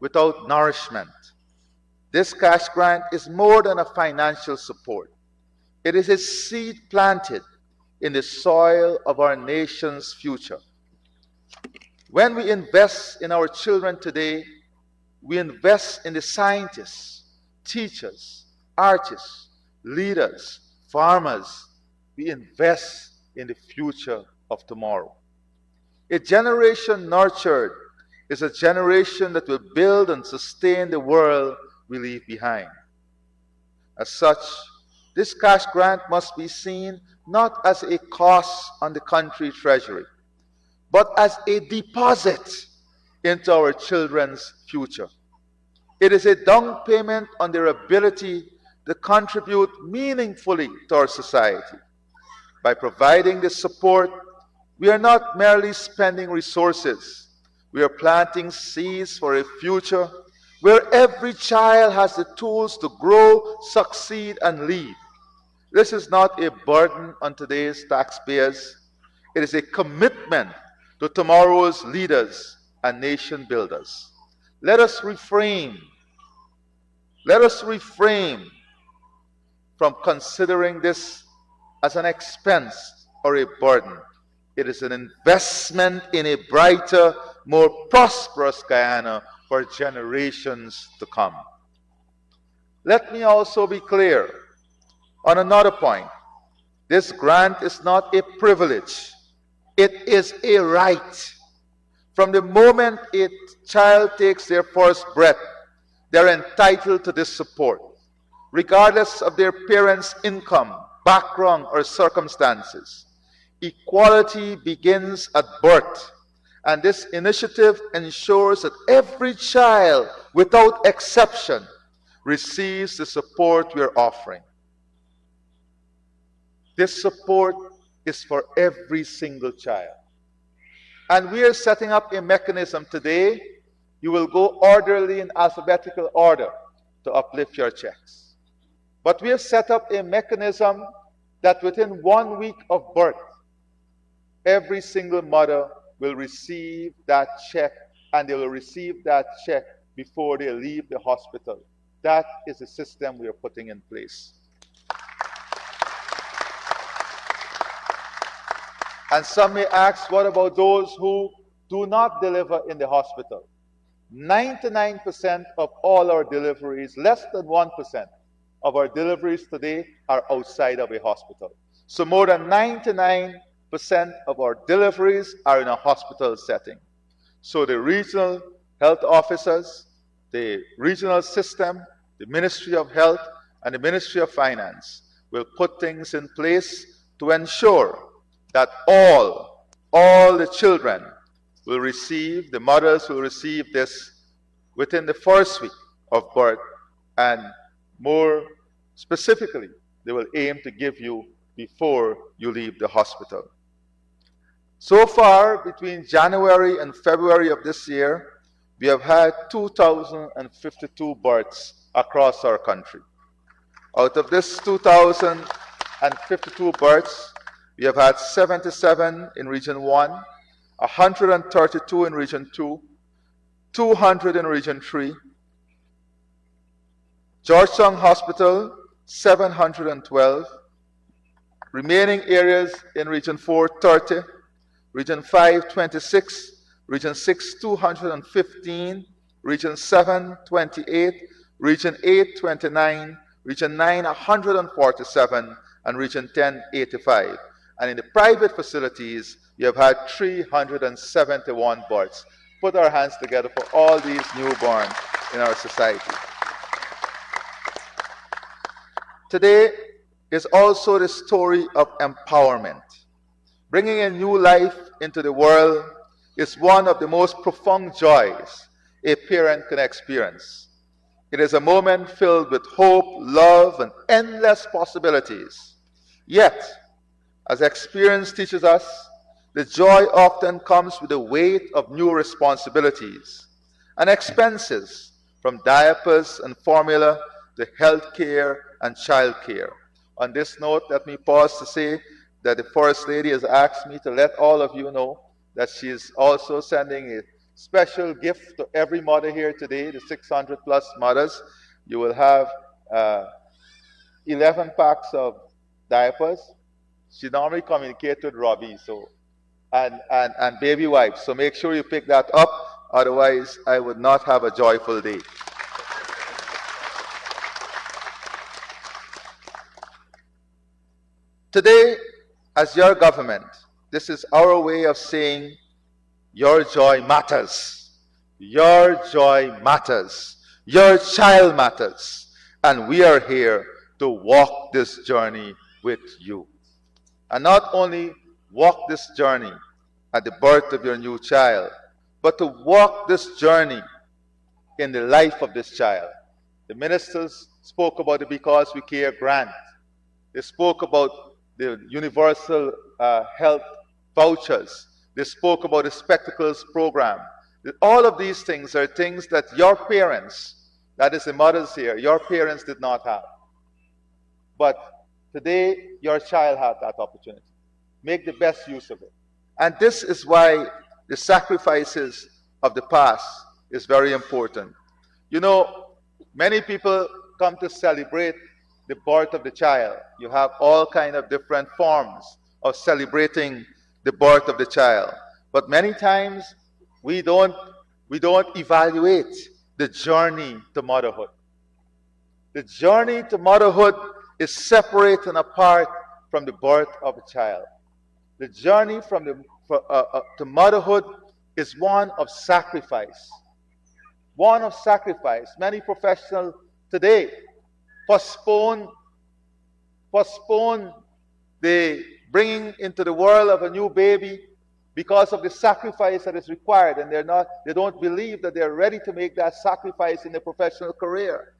S9: without nourishment. This cash grant is more than a financial support. It is a seed planted in the soil of our nation's future. When we invest in our children today, we invest in the scientists, teachers, artists, leaders, farmers. We invest in the future of tomorrow. A generation nurtured is a generation that will build and sustain the world we leave behind. As such, this cash grant must be seen not as a cost on the country treasury, but as a deposit into our children's future. It is a down payment on their ability to contribute meaningfully to our society. By providing this support, we are not merely spending resources. We are planting seeds for a future where every child has the tools to grow, succeed, and lead. This is not a burden on today's taxpayers. It is a commitment to tomorrow's leaders and nation builders. Let us refrain from considering this as an expense or a burden. It is an investment in a brighter, more prosperous Guyana for generations to come. Let me also be clear on another point. This grant is not a privilege. It is a right. From the moment a child takes their first breath, they're entitled to this support, regardless of their parents' income, background, or circumstances. Equality begins at birth, and this initiative ensures that every child, without exception, receives the support we are offering. This support is for every single child. And we are setting up a mechanism today. You will go orderly in alphabetical order to uplift your checks. But we have set up a mechanism that within 1 week of birth, every single mother will receive that check, and they will receive that check before they leave the hospital. That is the system we are putting in place. And some may ask, what about those who do not deliver in the hospital? 99% of all our deliveries, less than 1% of our deliveries today are outside of a hospital. So more than 99% of our deliveries are in a hospital setting. So the regional health officers, the regional system, the Ministry of Health, and the Ministry of Finance will put things in place to ensure that all the children will receive, the mothers will receive this within the first week of birth, and more specifically, they will aim to give you before you leave the hospital. So far, between January and February of this year, we have had 2,052 births across our country. Out of this 2,052 births, we have had 77 in Region 1, 132 in Region 2, 200 in Region 3, Georgetown Hospital, 712, remaining areas in Region 4, 30, Region 5, 26, Region 6, 215, Region 7, 28, Region 8, 29, Region 9, 147, and Region 10, 85. And in the private facilities, we have had 371 births. Put our hands together for all these newborns in our society. Today is also the story of empowerment. Bringing a new life into the world is one of the most profound joys a parent can experience. It is a moment filled with hope, love, and endless possibilities. Yet, as experience teaches us, the joy often comes with the weight of new responsibilities and expenses, from diapers and formula to health care and child care. On this note, let me pause to say that the First Lady has asked me to let all of you know that she is also sending a special gift to every mother here today, the 600 plus mothers. You will have 11 packs of diapers. She normally communicates with Robbie, and baby wipes. So make sure you pick that up, otherwise I would not have a joyful day. Today, as your government, this is our way of saying your joy matters. Your joy matters. Your child matters. And we are here to walk this journey with you. And not only walk this journey at the birth of your new child, but to walk this journey in the life of this child. The ministers spoke about the Because We Care grant. They spoke about the universal health vouchers. They spoke about the spectacles program. All of these things are things that your parents, that is the mothers here, your parents did not have. But today, your child has that opportunity. Make the best use of it. And this is why the sacrifices of the past is very important. You know, many people come to celebrate the birth of the child. You have all kind of different forms of celebrating the birth of the child. But many times we don't evaluate the journey to motherhood. The journey to motherhood is separate and apart from the birth of a child. The journey to motherhood is one of sacrifice. One of sacrifice. Many professionals today postpone the bringing into the world of a new baby because of the sacrifice that is required, and they don't believe that they're ready to make that sacrifice in their professional career.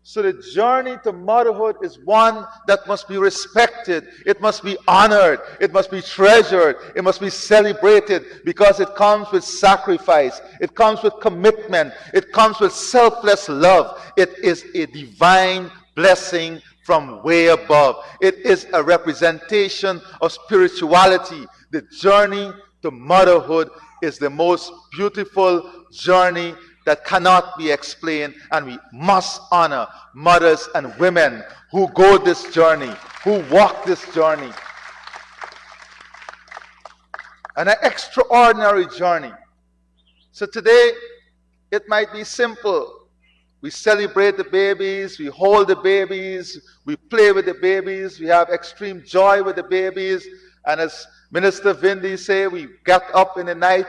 S9: So the journey to motherhood is one that must be respected. It must be honored. It must be treasured. It must be celebrated because it comes with sacrifice. It comes with commitment. It comes with selfless love. It is a divine blessing from way above. It is a representation of spirituality. The journey to motherhood is the most beautiful journey that cannot be explained, and we must honor mothers and women who go this journey, who walk this journey. An extraordinary journey. So today, it might be simple. We celebrate the babies, we hold the babies, we play with the babies, we have extreme joy with the babies, and as Minister Vindi say, we get up in the night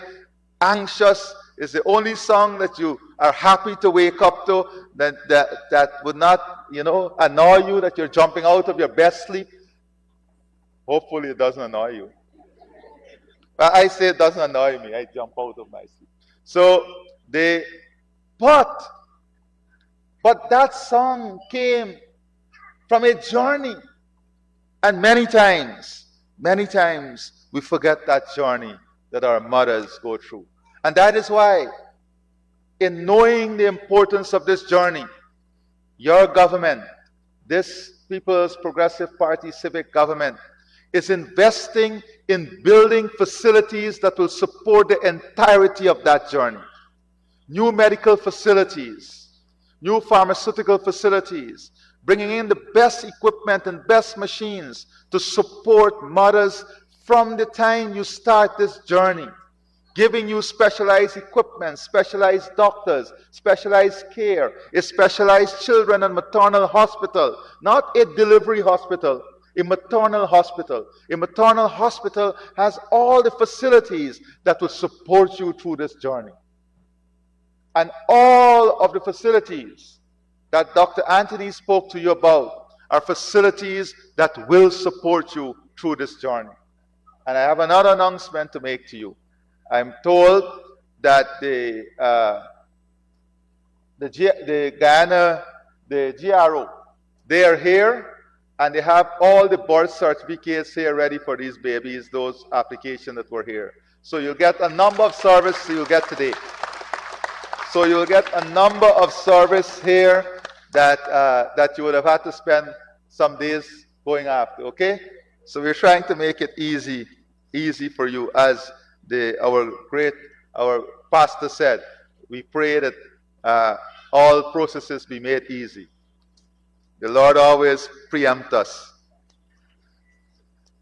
S9: anxious. Is the only song that you are happy to wake up to, that would not, annoy you, that you're jumping out of your best sleep. Hopefully it doesn't annoy you. But I say it doesn't annoy me. I jump out of my sleep. So but that song came from a journey. And many times, we forget that journey that our mothers go through. And that is why, in knowing the importance of this journey, your government, this People's Progressive Party civic government, is investing in building facilities that will support the entirety of that journey. New medical facilities, new pharmaceutical facilities, bringing in the best equipment and best machines to support mothers from the time you start this journey, giving you specialized equipment, specialized doctors, specialized care, a specialized children and maternal hospital, not a delivery hospital, a maternal hospital. A maternal hospital has all the facilities that will support you through this journey. And all of the facilities that Dr. Anthony spoke to you about are facilities that will support you through this journey. And I have another announcement to make to you. I'm told that the GRO, they are here, and they have all the birth certificates here ready for these babies, those applications that were here. So you'll get a number of services you'll get today. So you'll get a number of service here that you would have had to spend some days going after, okay? So we're trying to make it easy for you, as our pastor said. We pray that all processes be made easy. The Lord always preempts us.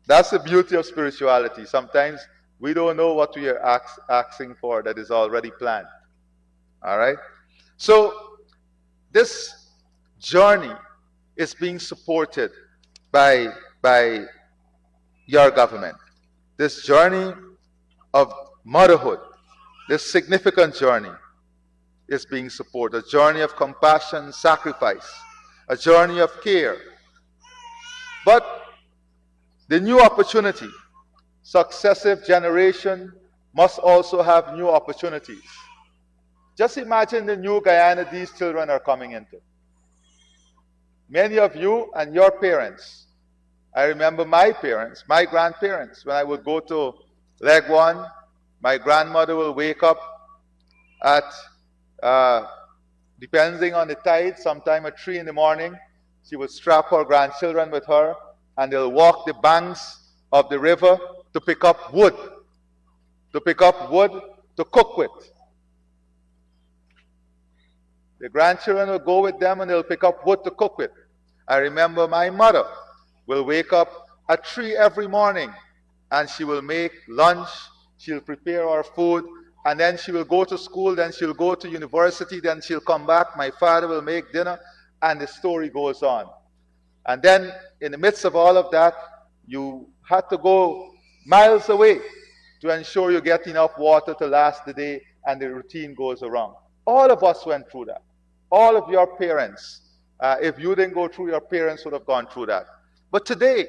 S9: That's the beauty of spirituality. Sometimes we don't know what we are asking for that is already planned. All right? So this journey is being supported by your government. This journey of motherhood, this significant journey, is being supported. A journey of compassion, sacrifice, a journey of care. But the new opportunity, successive generation must also have new opportunities. Just imagine the new Guyana these children are coming into. Many of you and your parents, I remember my parents, my grandparents, when I would go to leg one, my grandmother will wake up at, depending on the tide, sometime at 3 in the morning. She would strap her grandchildren with her, and they'll walk the banks of the river to pick up wood to cook with. The grandchildren will go with them and they'll pick up wood to cook with. I remember my mother will wake up at 3 every morning, and she will make lunch, she'll prepare our food, and then she will go to school, then she'll go to university, then she'll come back, my father will make dinner, and the story goes on. And then in the midst of all of that, you had to go miles away to ensure you get enough water to last the day, and the routine goes around. All of us went through that. All of your parents, if you didn't go through, your parents would have gone through that. But today,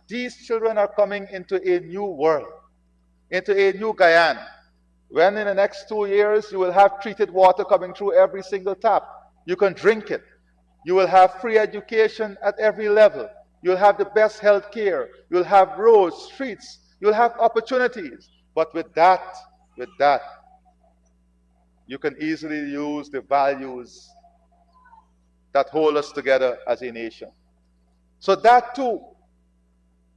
S9: these children are coming into a new world, into a new Guyana, when in the next 2 years you will have treated water coming through every single tap. You can drink it. You will have free education at every level. You'll have the best health care. You'll have roads, streets. You'll have opportunities. But with that, you can easily lose the values that hold us together as a nation. So that too,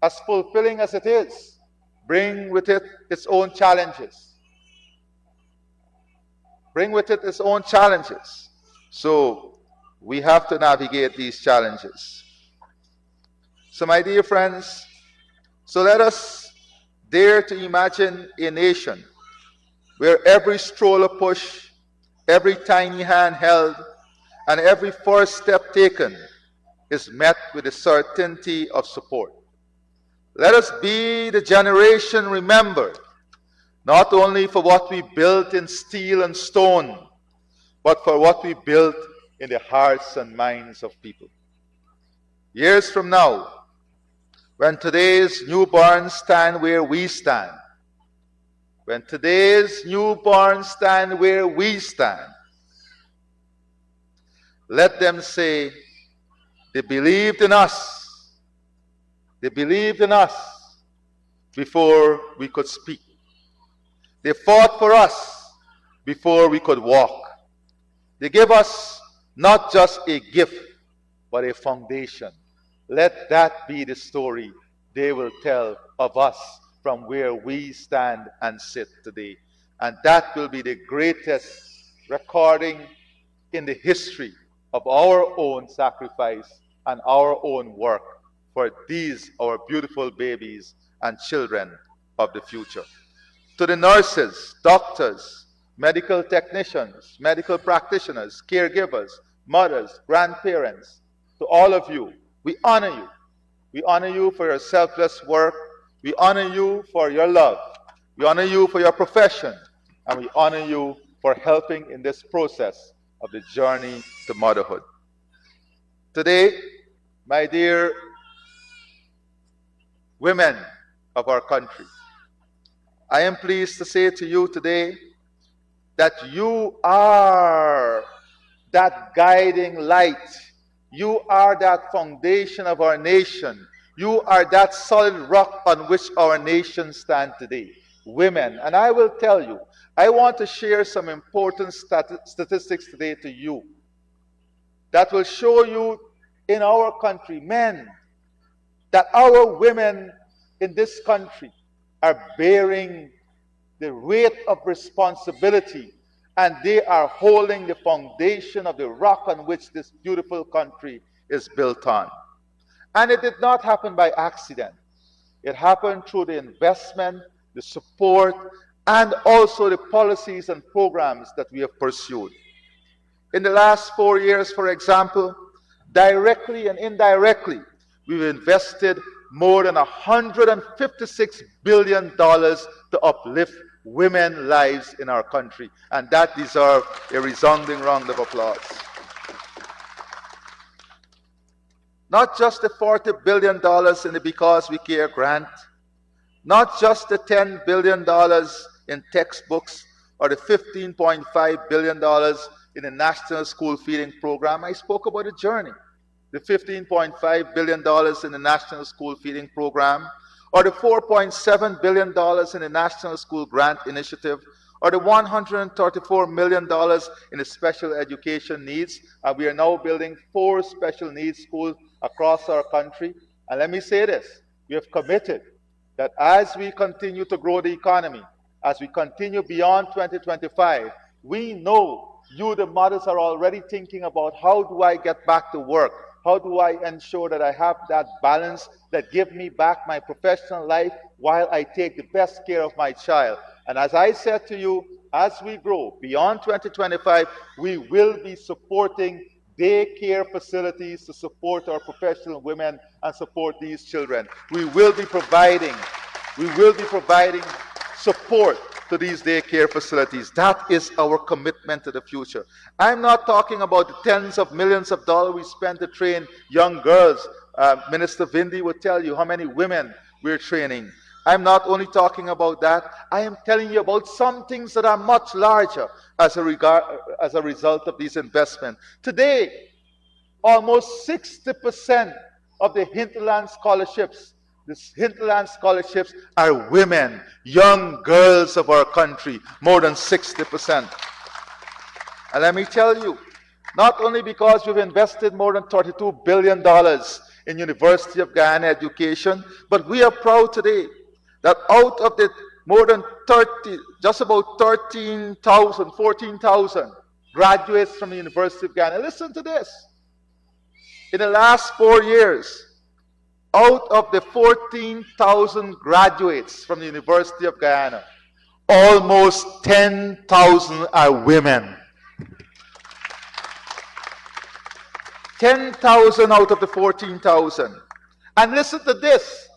S9: as fulfilling as it is, bring with it its own challenges. Bring with it its own challenges. So we have to navigate these challenges. So my dear friends, so let us dare to imagine a nation where every stroller push, every tiny hand held, and every first step taken is met with the certainty of support. Let us be the generation remembered, not only for what we built in steel and stone, but for what we built in the hearts and minds of people. Years from now, when today's newborns stand where we stand, when today's newborns stand where we stand, let them say, They believed in us. They believed in us before we could speak. They fought for us before we could walk. They gave us not just a gift, but a foundation. Let that be the story they will tell of us from where we stand and sit today. And that will be the greatest recording in the history of our own sacrifice and our own work for these, our beautiful babies and children of the future. To the nurses, doctors, medical technicians, medical practitioners, caregivers, mothers, grandparents, to all of you, we honor you. We honor you for your selfless work. We honor you for your love. We honor you for your profession. And we honor you for helping in this process of the journey to motherhood. Today, my dear women of our country, I am pleased to say to you today that you are that guiding light. You are that foundation of our nation. You are that solid rock on which our nation stands today. Women. And I will tell you, I want to share some important statistics today to you that will show you in our country, men, that our women in this country are bearing the weight of responsibility, and they are holding the foundation of the rock on which this beautiful country is built on. And it did not happen by accident. It happened through the investment, the support, and also the policies and programs that we have pursued. In the last 4 years, for example, directly and indirectly, we've invested more than $156 billion to uplift women's lives in our country. And that deserves a resounding round of applause. Not just the $40 billion in the Because We Care grant, not just the $10 billion in textbooks or the $15.5 billion in the National School Feeding Program. I spoke about the journey. The $15.5 billion in the National School Feeding Program, or the $4.7 billion in the National School Grant Initiative, or the $134 million in the special education needs. We are now building 4 special needs schools across our country. And let me say this, we have committed that as we continue to grow the economy, as we continue beyond 2025, we know you, the mothers, are already thinking about how do I get back to work? How do I ensure that I have that balance that gives me back my professional life while I take the best care of my child? And as I said to you, as we grow beyond 2025, we will be supporting daycare facilities to support our professional women and support these children. We will be providing support to these daycare facilities. That is our commitment to the future. I'm not talking about the tens of millions of dollars we spend to train young girls. Minister Vindi will tell you how many women we're training. I'm not only talking about that, I am telling you about some things that are much larger as a result of these investments. Today, almost 60% of the hinterland scholarships are women, young girls of our country, more than 60%. And let me tell you, not only because we've invested more than $32 billion in University of Guyana education, but we are proud today that out of the more than 30, just about 13,000, 14,000 graduates from the University of Guyana. Listen to this. In the last 4 years, out of the 14,000 graduates from the University of Guyana, almost 10,000 are women. 10,000 out of the 14,000. And listen to this.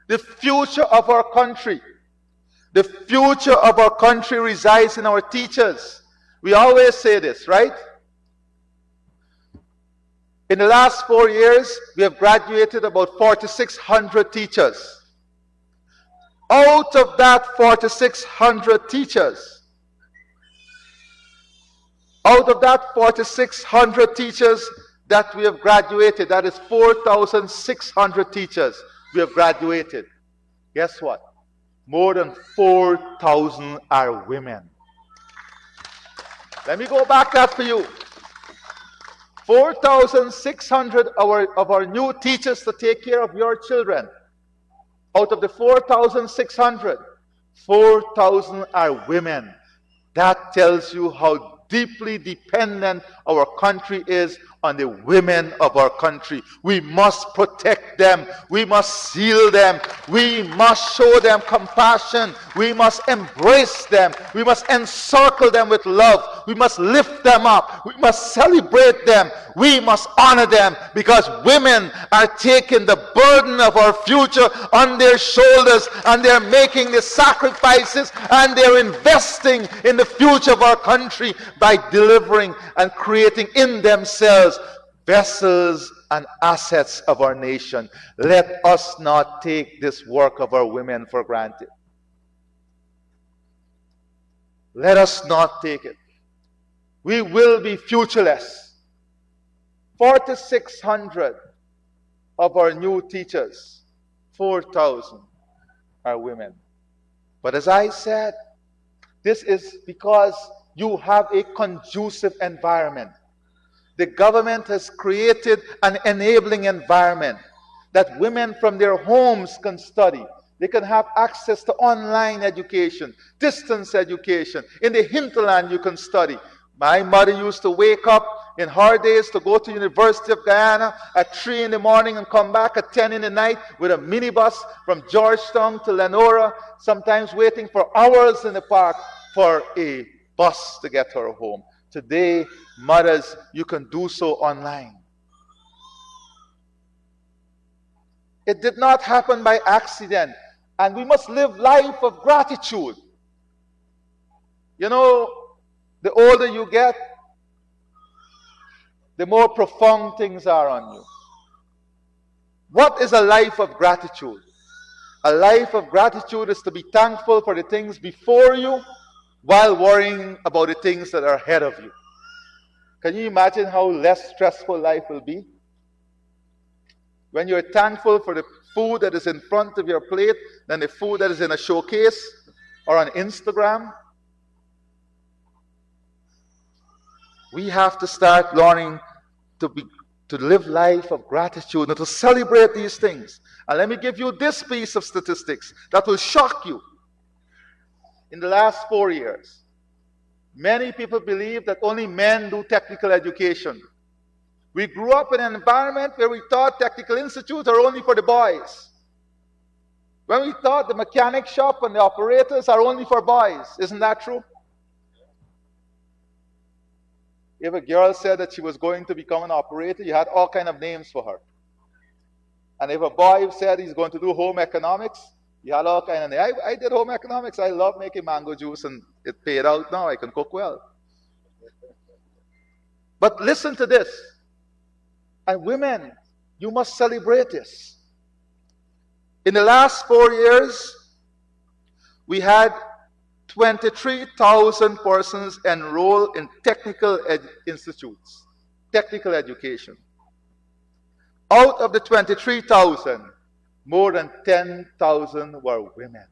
S9: The future of our country. The future of our country resides in our teachers. We always say this, right? In the last 4 years, we have graduated about 4,600 teachers. Out of that 4,600 teachers, that we have graduated, that is 4,600 teachers we have graduated. Guess what? More than 4,000 are women. Let me go back that for you. 4,600 of our new teachers to take care of your children. Out of the 4,600, 4,000 are women. That tells you how deeply dependent our country is on the women of our country. We must protect them. We must seal them. We must show them compassion. We must embrace them. We must encircle them with love. We must lift them up. We must celebrate them. We must honor them, because women are taking the burden of our future on their shoulders, and they're making the sacrifices, and they're investing in the future of our country by delivering and creating in themselves vessels and assets of our nation. Let us not take this work of our women for granted. Let us not take it. We will be futureless. 4,600 of our new teachers, 4,000 are women. But as I said, this is because you have a conducive environment. The government has created an enabling environment that women from their homes can study. They can have access to online education, distance education. In the hinterland, you can study. My mother used to wake up in her days to go to University of Guyana at 3 in the morning and come back at 10 in the night with a minibus from Georgetown to Lenora, sometimes waiting for hours in the park for a bus to get her home. Today, mothers, you can do so online. It did not happen by accident, and we must live life of gratitude. You know, the older you get, the more profound things are on you. What is a life of gratitude? A life of gratitude is to be thankful for the things before you while worrying about the things that are ahead of you. Can you imagine how less stressful life will be? When you're thankful for the food that is in front of your plate than the food that is in a showcase or on Instagram. We have to start learning to live life of gratitude and to celebrate these things. And let me give you this piece of statistics that will shock you. In the last 4 years, many people believe that only men do technical education. We grew up in an environment where we thought technical institutes are only for the boys. When we thought the mechanic shop and the operators are only for boys. Isn't that true? If a girl said that she was going to become an operator, you had all kinds of names for her. And if a boy said he's going to do home economics, you had all kinds of names. I did home economics. I love making mango juice, and it paid out now. I can cook well. But listen to this. And women, you must celebrate this. In the last 4 years, we had 23,000 persons enrolled in technical institutes, technical education. Out of the 23,000, more than 10,000 were women.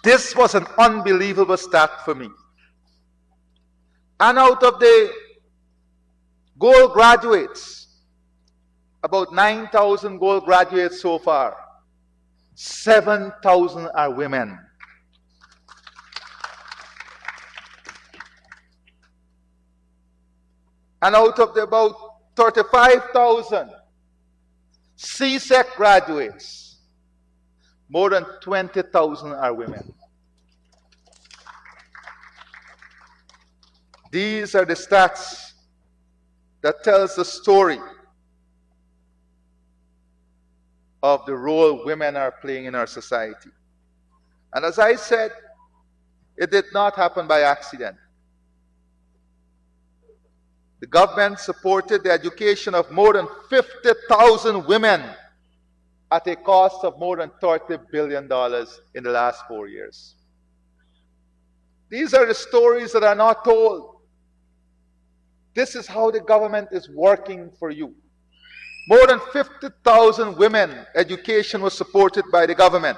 S9: This was an unbelievable stat for me. And out of the gold graduates, about 9,000 gold graduates so far, 7,000 are women. And out of the about 35,000 CSEC graduates, more than 20,000 are women. These are the stats that tells the story of the role women are playing in our society. And as I said, it did not happen by accident. The government supported the education of more than 50,000 women at a cost of more than $30 billion in the last 4 years. These are the stories that are not told. This is how the government is working for you. More than 50,000 women education was supported by the government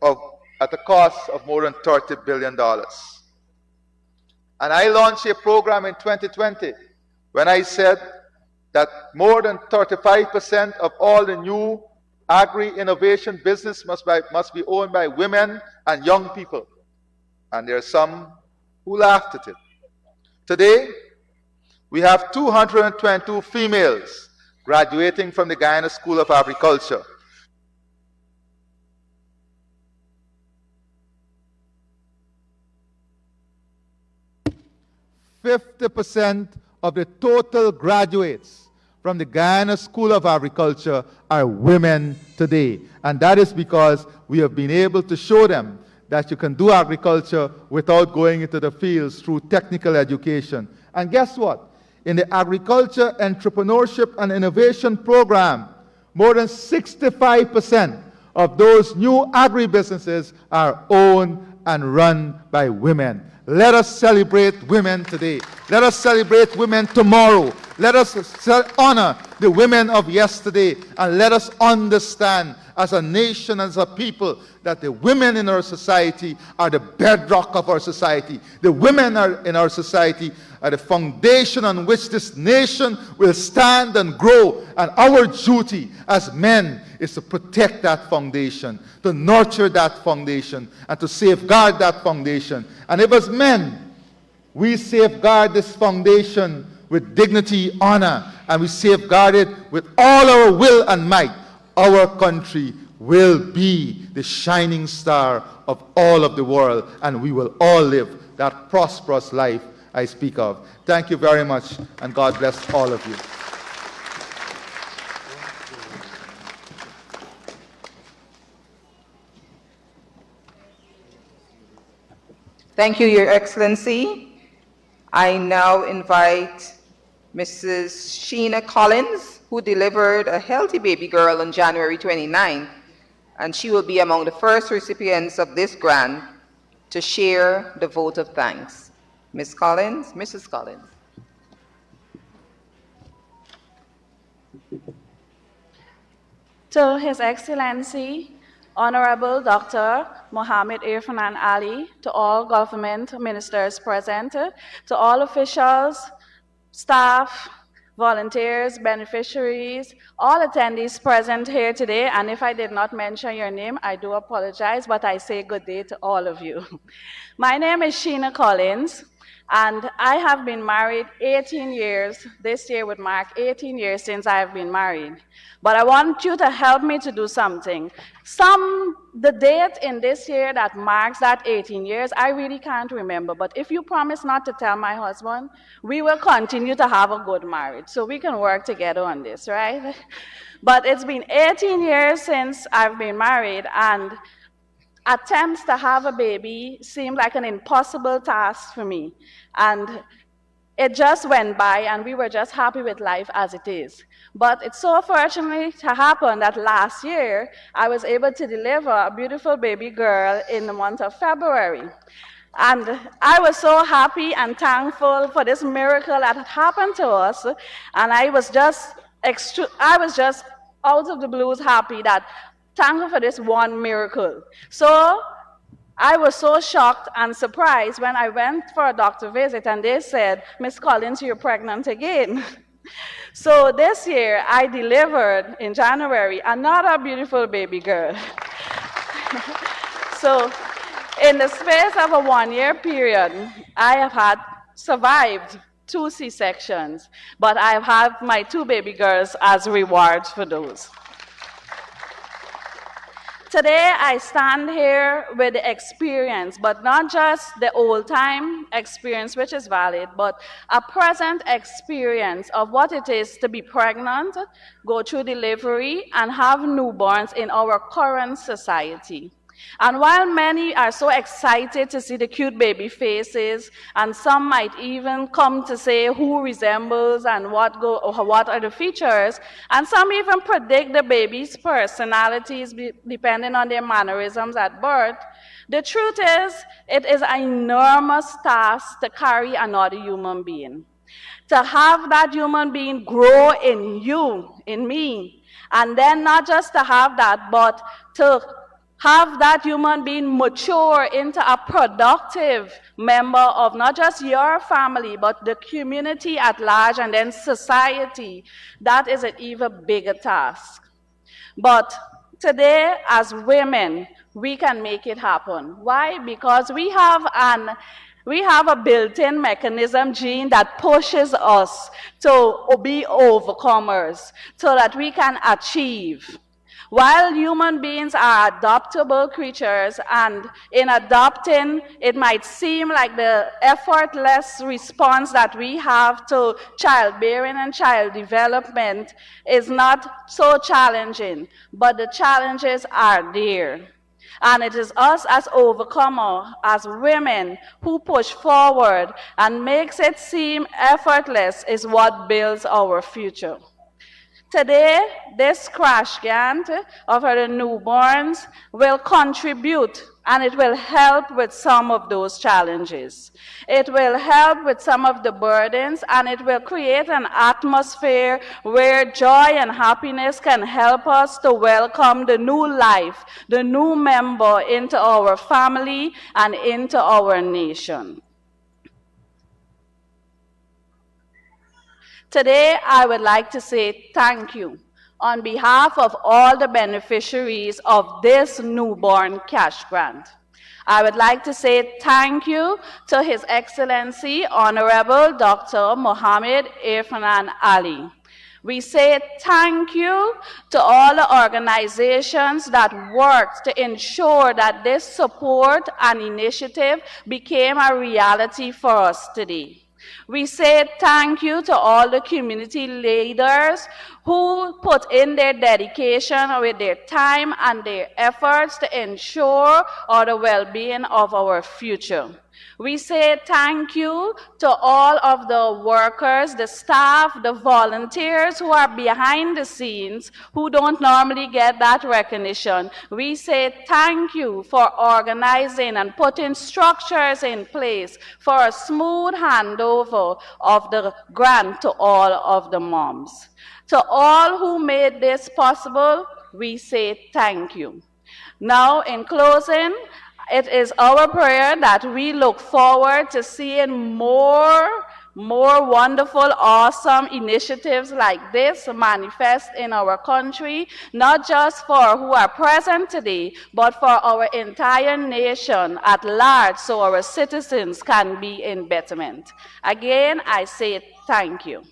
S9: at a cost of more than $30 billion. And I launched a program in 2020 when I said that more than 35% of all the new agri-innovation business must be owned by women and young people. And there are some who laughed at it. Today, we have 222 females graduating from the Guyana School of Agriculture. "50% of the total graduates from the Guyana School of Agriculture are women today. And that is because we have been able to show them that you can do agriculture without going into the fields through technical education. And guess what? In the Agriculture Entrepreneurship and Innovation Program, more than 65% of those new agribusinesses are owned and run by women. Let us celebrate women today. Let us celebrate women tomorrow. Let us honor the women of yesterday, and let us understand as a nation, as a people, that the women in our society are the bedrock of our society. The women in our society are the foundation on which this nation will stand and grow. And our duty as men is to protect that foundation, to nurture that foundation, and to safeguard that foundation. And if as men, we safeguard this foundation with dignity, honor, and we safeguard it with all our will and might, our country will be the shining star of all of the world, and we will all live that prosperous life I speak of. Thank you very much, and God bless all of you.
S2: Thank you, Your Excellency. I now invite Mrs. Sheena Collins, who delivered a healthy baby girl on January 29th, and she will be among the first recipients of this grant to share the vote of thanks. Ms. Collins, Mrs. Collins.
S10: To His Excellency, Honorable Dr. Mohammed Irfan Ali, to all government ministers present, to all officials, staff, volunteers, beneficiaries, all attendees present here today, and if I did not mention your name, I do apologize, but I say good day to all of you. My name is Sheena Collins, and I have been married 18 years. This year would mark 18 years since I have been married. But I want you to help me to do something. The date in this year that marks that 18 years, I really can't remember. But if you promise not to tell my husband, we will continue to have a good marriage. So we can work together on this, right? But it's been 18 years since I've been married, and attempts to have a baby seemed like an impossible task for me. And it just went by, and we were just happy with life as it is. But it's so fortunate to happen that last year, I was able to deliver a beautiful baby girl in the month of February. And I was so happy and thankful for this miracle that had happened to us. And I was just out of the blues happy that thankful for this one miracle. So I was so shocked and surprised when I went for a doctor visit and they said, "Miss Collins, you're pregnant again." So this year I delivered in January another beautiful baby girl. So in the space of a 1-year period, I have survived 2 C-sections, but I have had my 2 baby girls as rewards for those. Today, I stand here with the experience, but not just the old-time experience, which is valid, but a present experience of what it is to be pregnant, go through delivery, and have newborns in our current society. And while many are so excited to see the cute baby faces, and some might even come to say who resembles and what are the features, and some even predict the baby's personalities depending on their mannerisms at birth, The truth is, it is an enormous task to carry another human being. To have that human being grow in you, in me, and then not just to have that, but to have that human being mature into a productive member of not just your family, but the community at large and then society. That is an even bigger task. But today, as women, we can make it happen. Why? Because we have a built-in mechanism gene that pushes us to be overcomers so that we can achieve. While human beings are adaptable creatures, and in adopting, it might seem like the effortless response that we have to childbearing and child development is not so challenging, but the challenges are there. And it is us as overcomers, as women, who push forward and makes it seem effortless is what builds our future. Today, this crash grant of our newborns will contribute, and it will help with some of those challenges. It will help with some of the burdens, and it will create an atmosphere where joy and happiness can help us to welcome the new life, the new member into our family and into our nation. Today, I would like to say thank you on behalf of all the beneficiaries of this newborn cash grant. I would like to say thank you to His Excellency Honorable Dr. Mohammed Irfan Ali. We say thank you to all the organizations that worked to ensure that this support and initiative became a reality for us today. We say thank you to all the community leaders who put in their dedication with their time and their efforts to ensure the well-being of our future. We say thank you to all of the workers, the staff, the volunteers who are behind the scenes who don't normally get that recognition. We say thank you for organizing and putting structures in place for a smooth handover of the grant to all of the moms. To all who made this possible, we say thank you. Now, in closing, it is our prayer that we look forward to seeing more wonderful, awesome initiatives like this manifest in our country, not just for who are present today, but for our entire nation at large, so our citizens can be in betterment. Again, I say thank you.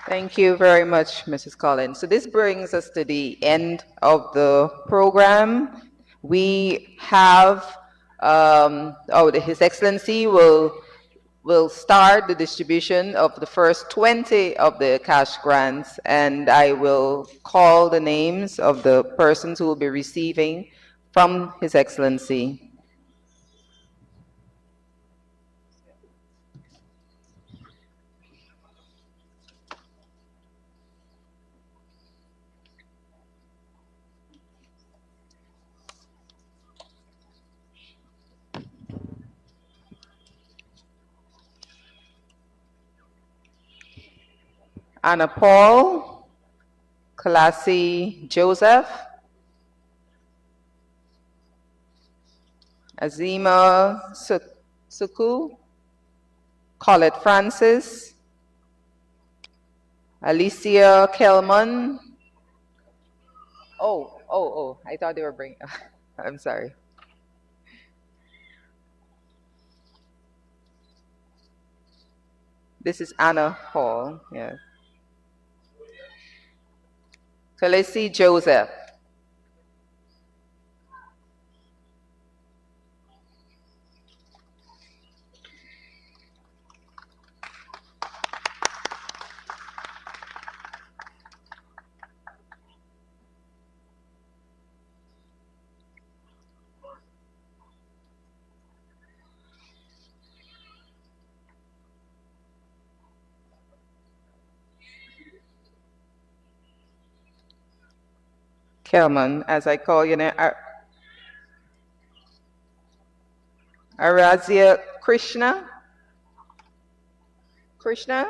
S2: Thank you very much, Mrs. Collins. So this brings us to the end of the program. We have, His Excellency will start the distribution of the first 20 of the cash grants, and I will call the names of the persons who will be receiving from His Excellency. Anna Paul, Kalasi Joseph, Azima Suku, Colette Francis, Alicia Kelman. I thought they were bringing, I'm sorry. This is Anna Paul, yes. Kalisi Joseph. Kelman, as I call you now, Arazia Krishna. Krishna?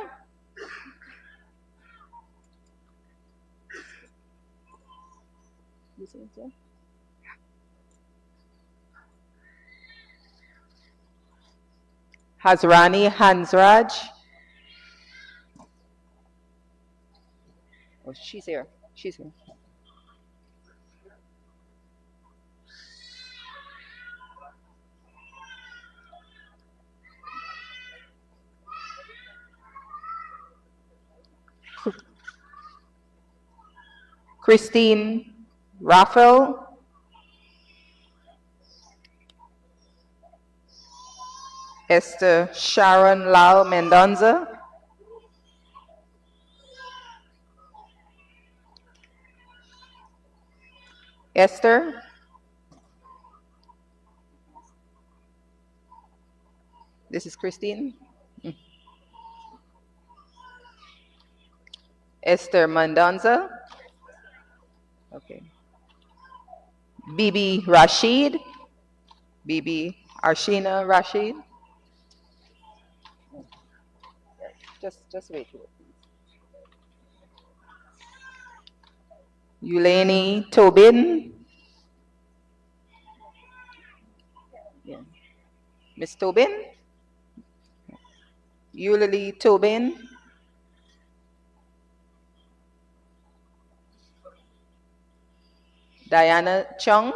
S2: Hazrani Hansraj. Oh, she's here. She's here. Christine Raphael. Esther Sharon Lau Mendonza. Esther. This is Christine. Esther Mendonza. Okay. Bibi Rashid. Bibi Arshina Rashid. Just wait. Eulani Tobin. Yeah. Miss Tobin. Eulalie Tobin. Diana Chung.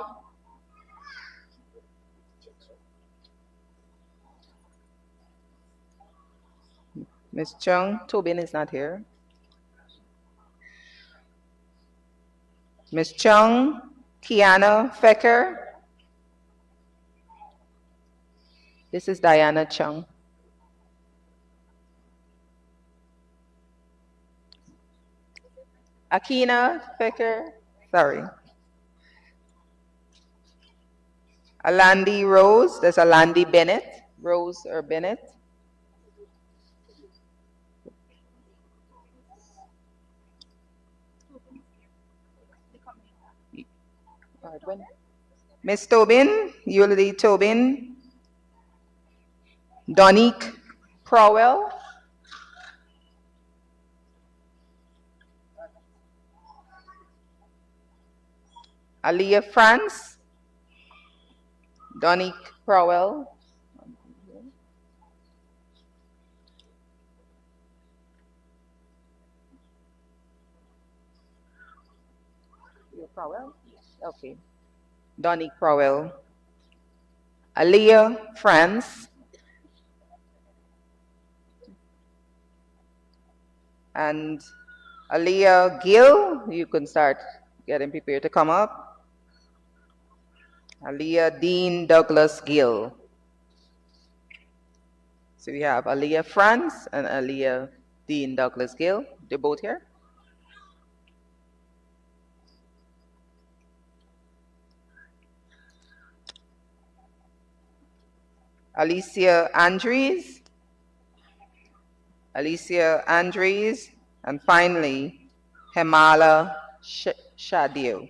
S2: Miss Chung. Tobin is not here. Miss Chung. Kiana Fecker. This is Diana Chung. Akina Fecker. Sorry. Alandi Rose. There's Alandi Bennett. Rose or Bennett. Miss Tobin. Eulalie Tobin. Donique Crowell. Aliyah France. Donique Crowell. Crowell? Okay. Donique Crowell. Aliyah France. And Aliyah Gill, you can start getting prepared to come up. Aliyah Dean Douglas Gill. So we have Aliyah France and Aliyah Dean Douglas Gill. They're both here. Alicia Andrews. Alicia Andrews. And finally, Hemala Shadio.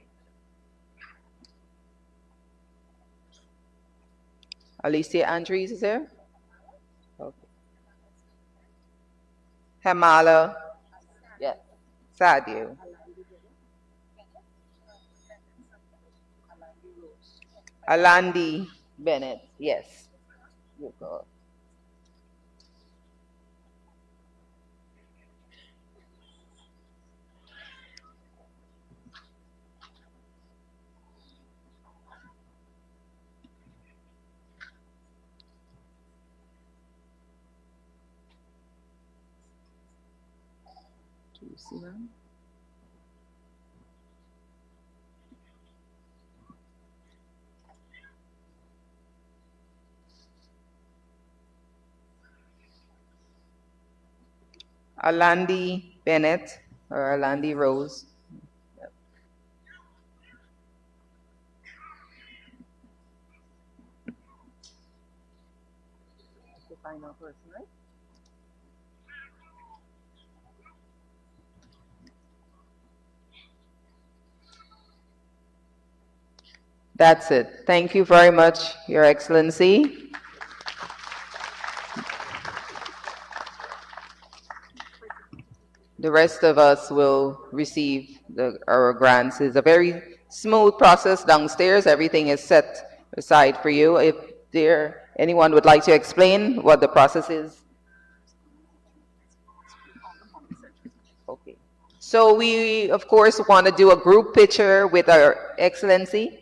S2: Alicia Andrews is there? Okay. Hemala, yes, Sadio. Alandi Bennett, yes. You go. Do you see them? Alandi Bennett or Alandi Rose. Yep. The final person, right? That's it. Thank you very much, Your Excellency. The rest of us will receive our grants. It's a very smooth process downstairs. Everything is set aside for you. If anyone would like to explain what the process is. Okay. So we, of course, want to do a group picture with Our Excellency.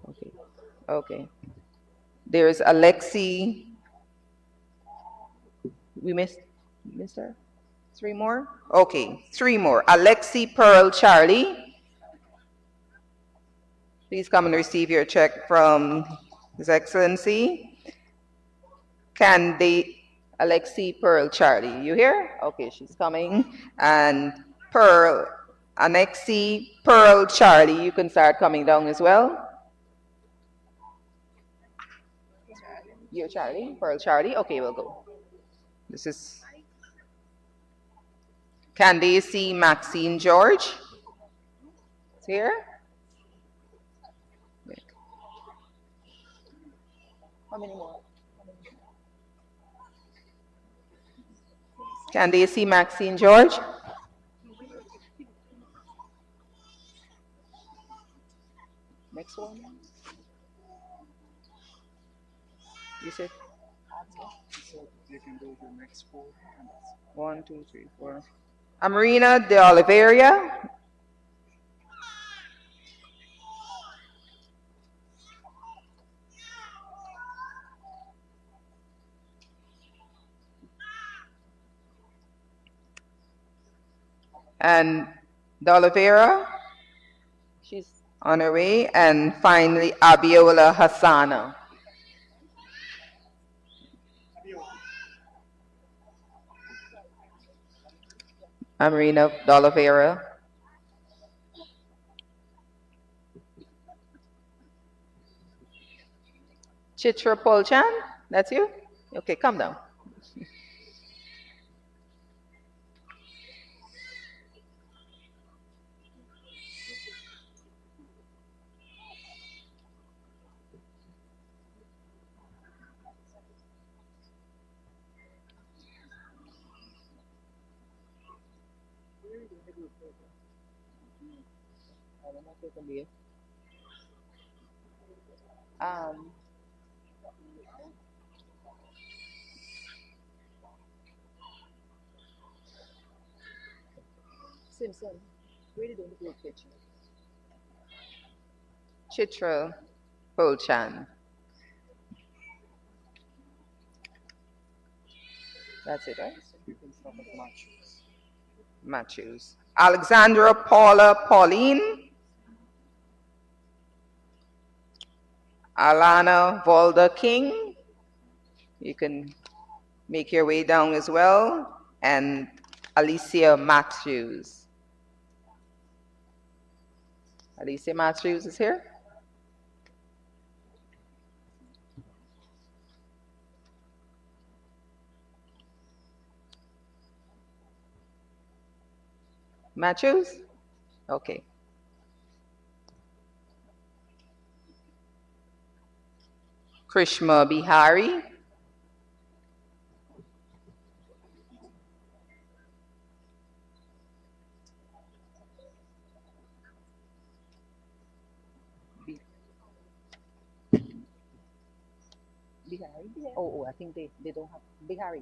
S2: Okay. Okay. There's Alexi. We missed her? 3 more? Okay, 3 more. Alexi, Pearl, Charlie. Please come and receive your check from His Excellency. Alexi, Pearl, Charlie. You here? Okay, she's coming. And Pearl, Alexi, Pearl, Charlie, you can start coming down as well. You're Charlie? Pearl, Charlie? Okay, we'll go. This is Candace, Maxine, George. It's here. How many more? Candace, Maxine, George. Next one. You said? You can go to the next 4. 1, 2, 3, 4. Amarina de Oliveira. And de Oliveira, she's on her way. And finally, Abiola Hassana. Amarina de Oliveira. Chitra Polchan, that's you? Okay, come down. Simpson, really doing the group picture. Chitra Polchan. That's it, right? Matthews. Alexandra Paula Pauline. Alana Volda King. You can make your way down as well. And Alicia Matthews. Alicia Matthews is here. Matthews? Okay. Krishma Bihari. Bihari? Oh, I think they don't have Bihari.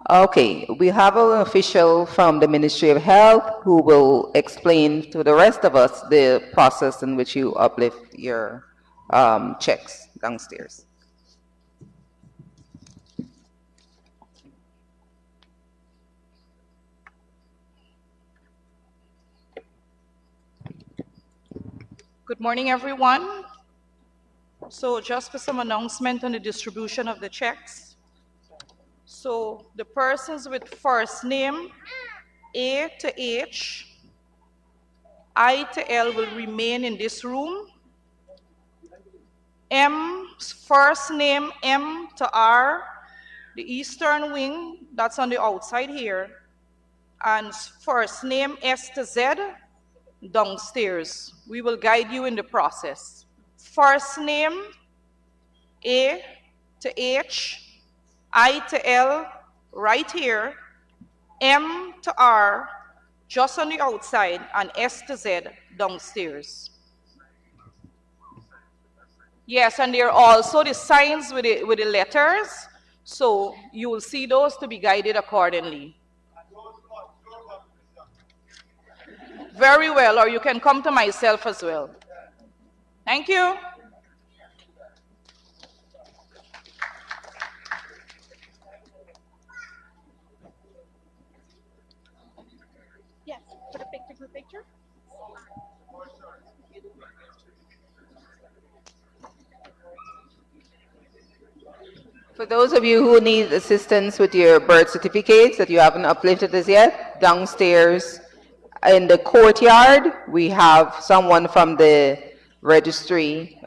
S2: Okay, we have an official from the Ministry of Health who will explain to the rest of us the process in which you uplift your checks downstairs.
S11: Good morning, everyone. So just for some announcement on the distribution of the checks. So the persons with first name A to H, I to L will remain in this room. M, first name M to R, the eastern wing, that's on the outside here, and first name S to Z, downstairs. We will guide you in the process. First name A to H, I to L, right here, M to R, just on the outside, and S to Z, downstairs. Yes, and there are also the signs with the letters, so you will see those to be guided accordingly. Very well, or you can come to myself as well. Thank you. Yes, for the picture.
S2: For those of you who need assistance with your birth certificates that you haven't uplifted as yet, downstairs in the courtyard, we have someone from the registry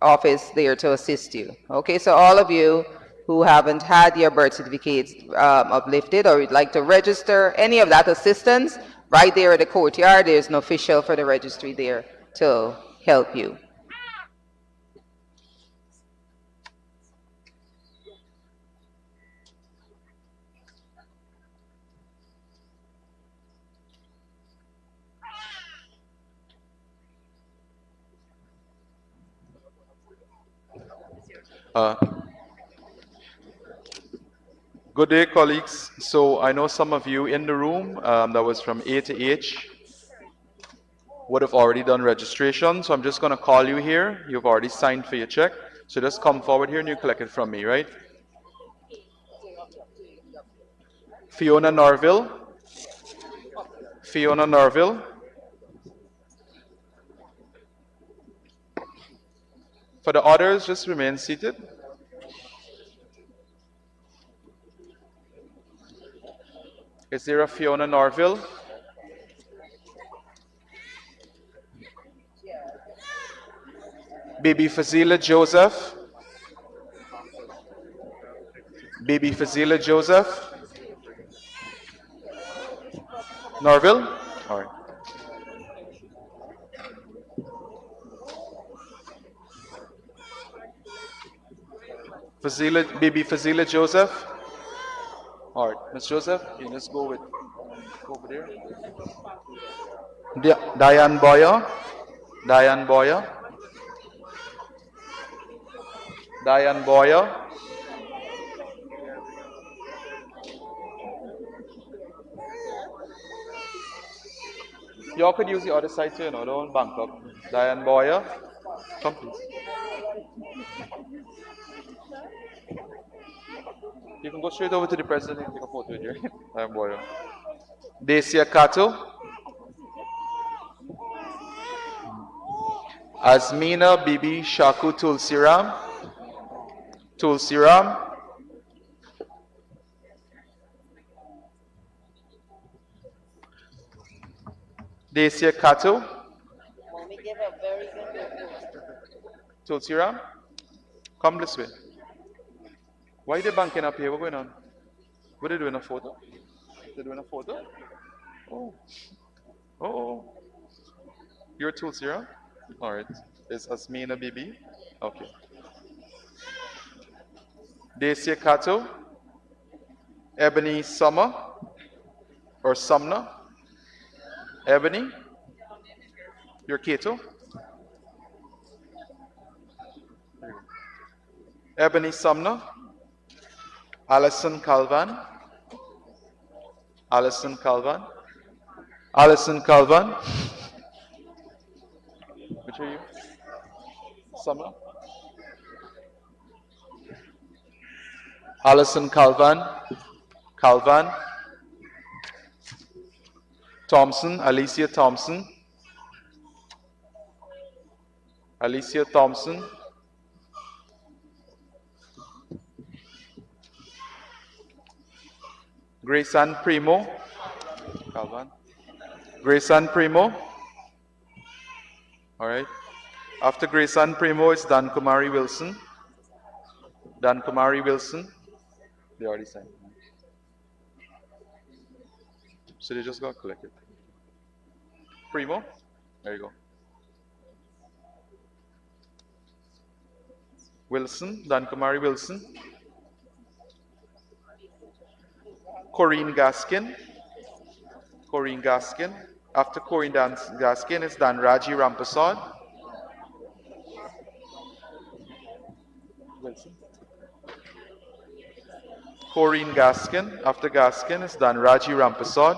S2: office there to assist you. Okay, so all of you who haven't had your birth certificates uplifted or would like to register any of that assistance, right there at the courtyard, there's an official for the registry there to help you.
S5: Good day, colleagues. So I know some of you in the room that was from A to H would have already done registration. So I'm just going to call you here. You've already signed for your check. So just come forward here and you collect it from me, right? Fiona Norville. Fiona Norville. For the others, just remain seated. Is there a Fiona Norville? Baby Fazila Joseph. Baby Fazila Joseph. Norville? All right. Baby Fazila Joseph. All right, Miss Joseph, you just go over there. Diane Boyer. Diane Boyer. Diane Boyer. Y'all could use the other side too, don't bank up. Diane Boyer. Come please. You can go straight over to the president and take a photo with you. Diane Boyer. Dacia Kato. Azmina Bibi Shaku Tulsiram. Tulsiram. Dacia Kato. Tulsiram. Come this way. Why are they banking up here? What's going on? What are they doing, a photo? They're doing a photo? Oh. Oh. You're Tulsiram? Alright. Is Asmina Bibi? Okay. Dacia Kato. Ebony Summer. Or Sumner. Ebony. You're Kato. Ebony Sumner. Allison Calvan. Allison Calvan. Allison Calvan. Which are you? Sumner. Allison Calvan. Calvan. Thompson. Alicia Thompson. Alicia Thompson. Grayson Primo. Calvan. Grayson Primo. All right. After Grace Ann Primo is Dan Kumari Wilson. Dan Kumari Wilson. They already signed. So they just got collected. Primo, there you go. Wilson, Dan Kumari Wilson. Corinne Gaskin. Corinne Gaskin. After Corinne Gaskin is Dan Raji Rampasad. Wilson. Corinne Gaskin. After Gaskin is Dan Raji Rampasad.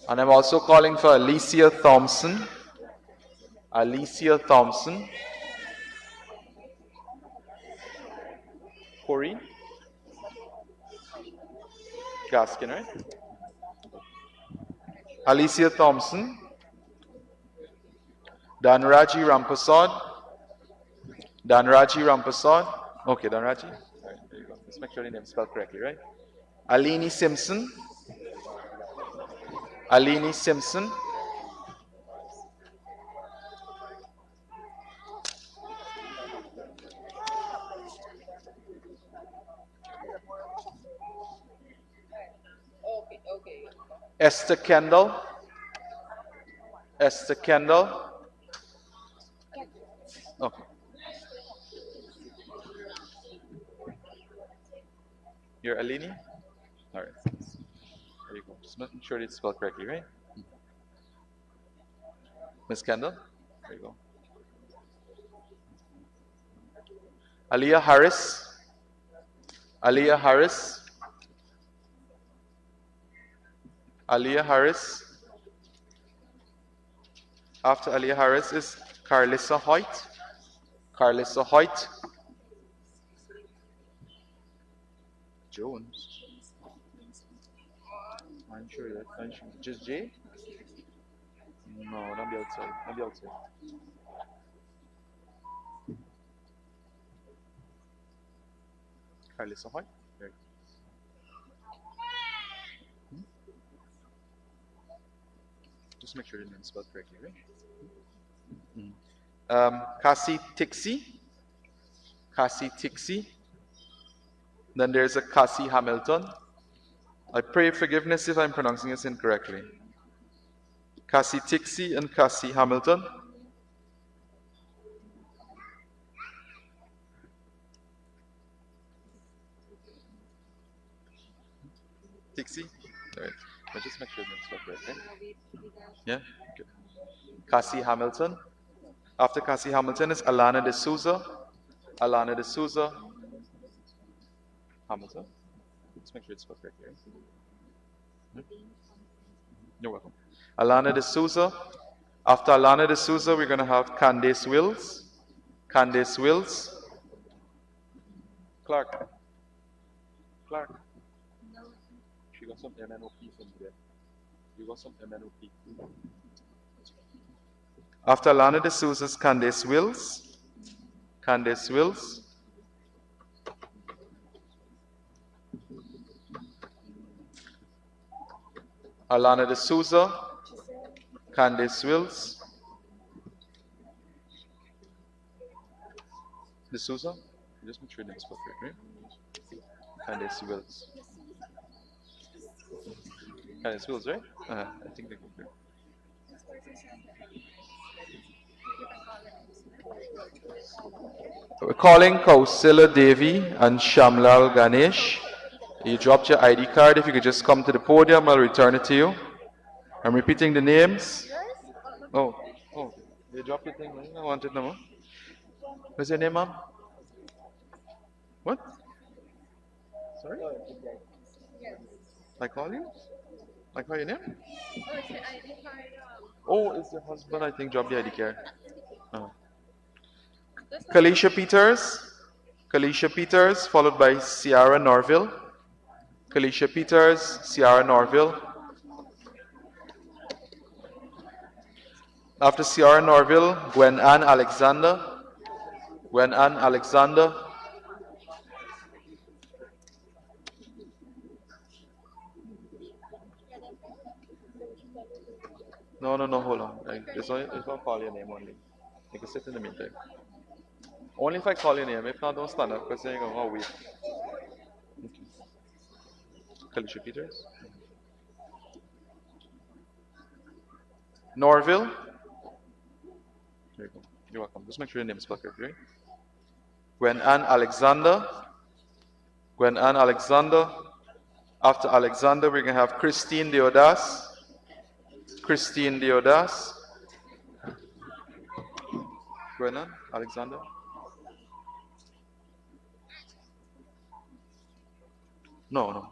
S5: And I'm also calling for Alicia Thompson. Alicia Thompson. Corinne Gaskin, right? Alicia Thompson. Dan Raji Rampasad. Dan Raji Rampasad. Okay, Dan Raji. All right, there you go. Let's make sure the name is spelled correctly, right? Alini Simpson. Alini Simpson. Esther Kendall. Esther Kendall. Okay. You're Alini? All right. There you go. Just making sure it's spelled correctly, right? Miss Kendall? There you go. Aliyah Harris. Aliyah Harris. Aliyah Harris. After Aliyah Harris is Carlissa Hoyt. Carlissa Hoyt. Jones. I'm sure that. I'm sure. Just J? No, don't be outside. Don't be outside. Carlissa Hoyt. There you go. Just make sure the name is spelled correctly, right? Cassie Tixie. Cassie Tixie. Then there's a Cassie Hamilton. I pray forgiveness if I'm pronouncing this incorrectly. Cassie Tixie and Cassie Hamilton. Tixie? All right. I'll just make sure that's spelled correct, right? Yeah? Okay. Cassie Hamilton. After Cassie Hamilton is Alana De Souza. Alana De Souza. Hamilton. Let's make sure it's spelled correctly, right? You're welcome. Alana De Souza. After Alana De Souza, we're going to have Candace Wills. Candace Wills. Clark. Clark. She got some MNOP from there. You got some MNOP. After Alana De Souza is Candace Wills. Candace Wills. Alana De Souza. Candace Wills. De Souza. Just make sure the name's perfect, right? Candace Wills. Candace Wills, right? I think they go there. We're calling Kausila Devi and Shamlal Ganesh. You dropped your ID card. If you could just come to the podium, I'll return it to you. I'm repeating the names. Oh, you dropped your thing. I want it now. What's your name, ma'am? What? Sorry? I call you? I call your name? Oh, it's your husband, I think, dropped the ID card. Kalisha Peters. Kalisha Peters, followed by Ciara Norville. Kalisha Peters, Ciara Norville. After Ciara Norville, Gwen Ann Alexander. Gwen Ann Alexander. No, hold on. It's only if I call your name only. You can sit in the meantime. Only if I call your name. If not, don't stand up because then you're going to wait. Okay. Kalisha Peters. Norville. There you go. You're welcome. Just make sure your name is spelled correctly, right? Gwen Ann Alexander. Gwen Ann Alexander. After Alexander, we're going to have Christine Deodas. Christine Deodas. Gwen Ann Alexander. No.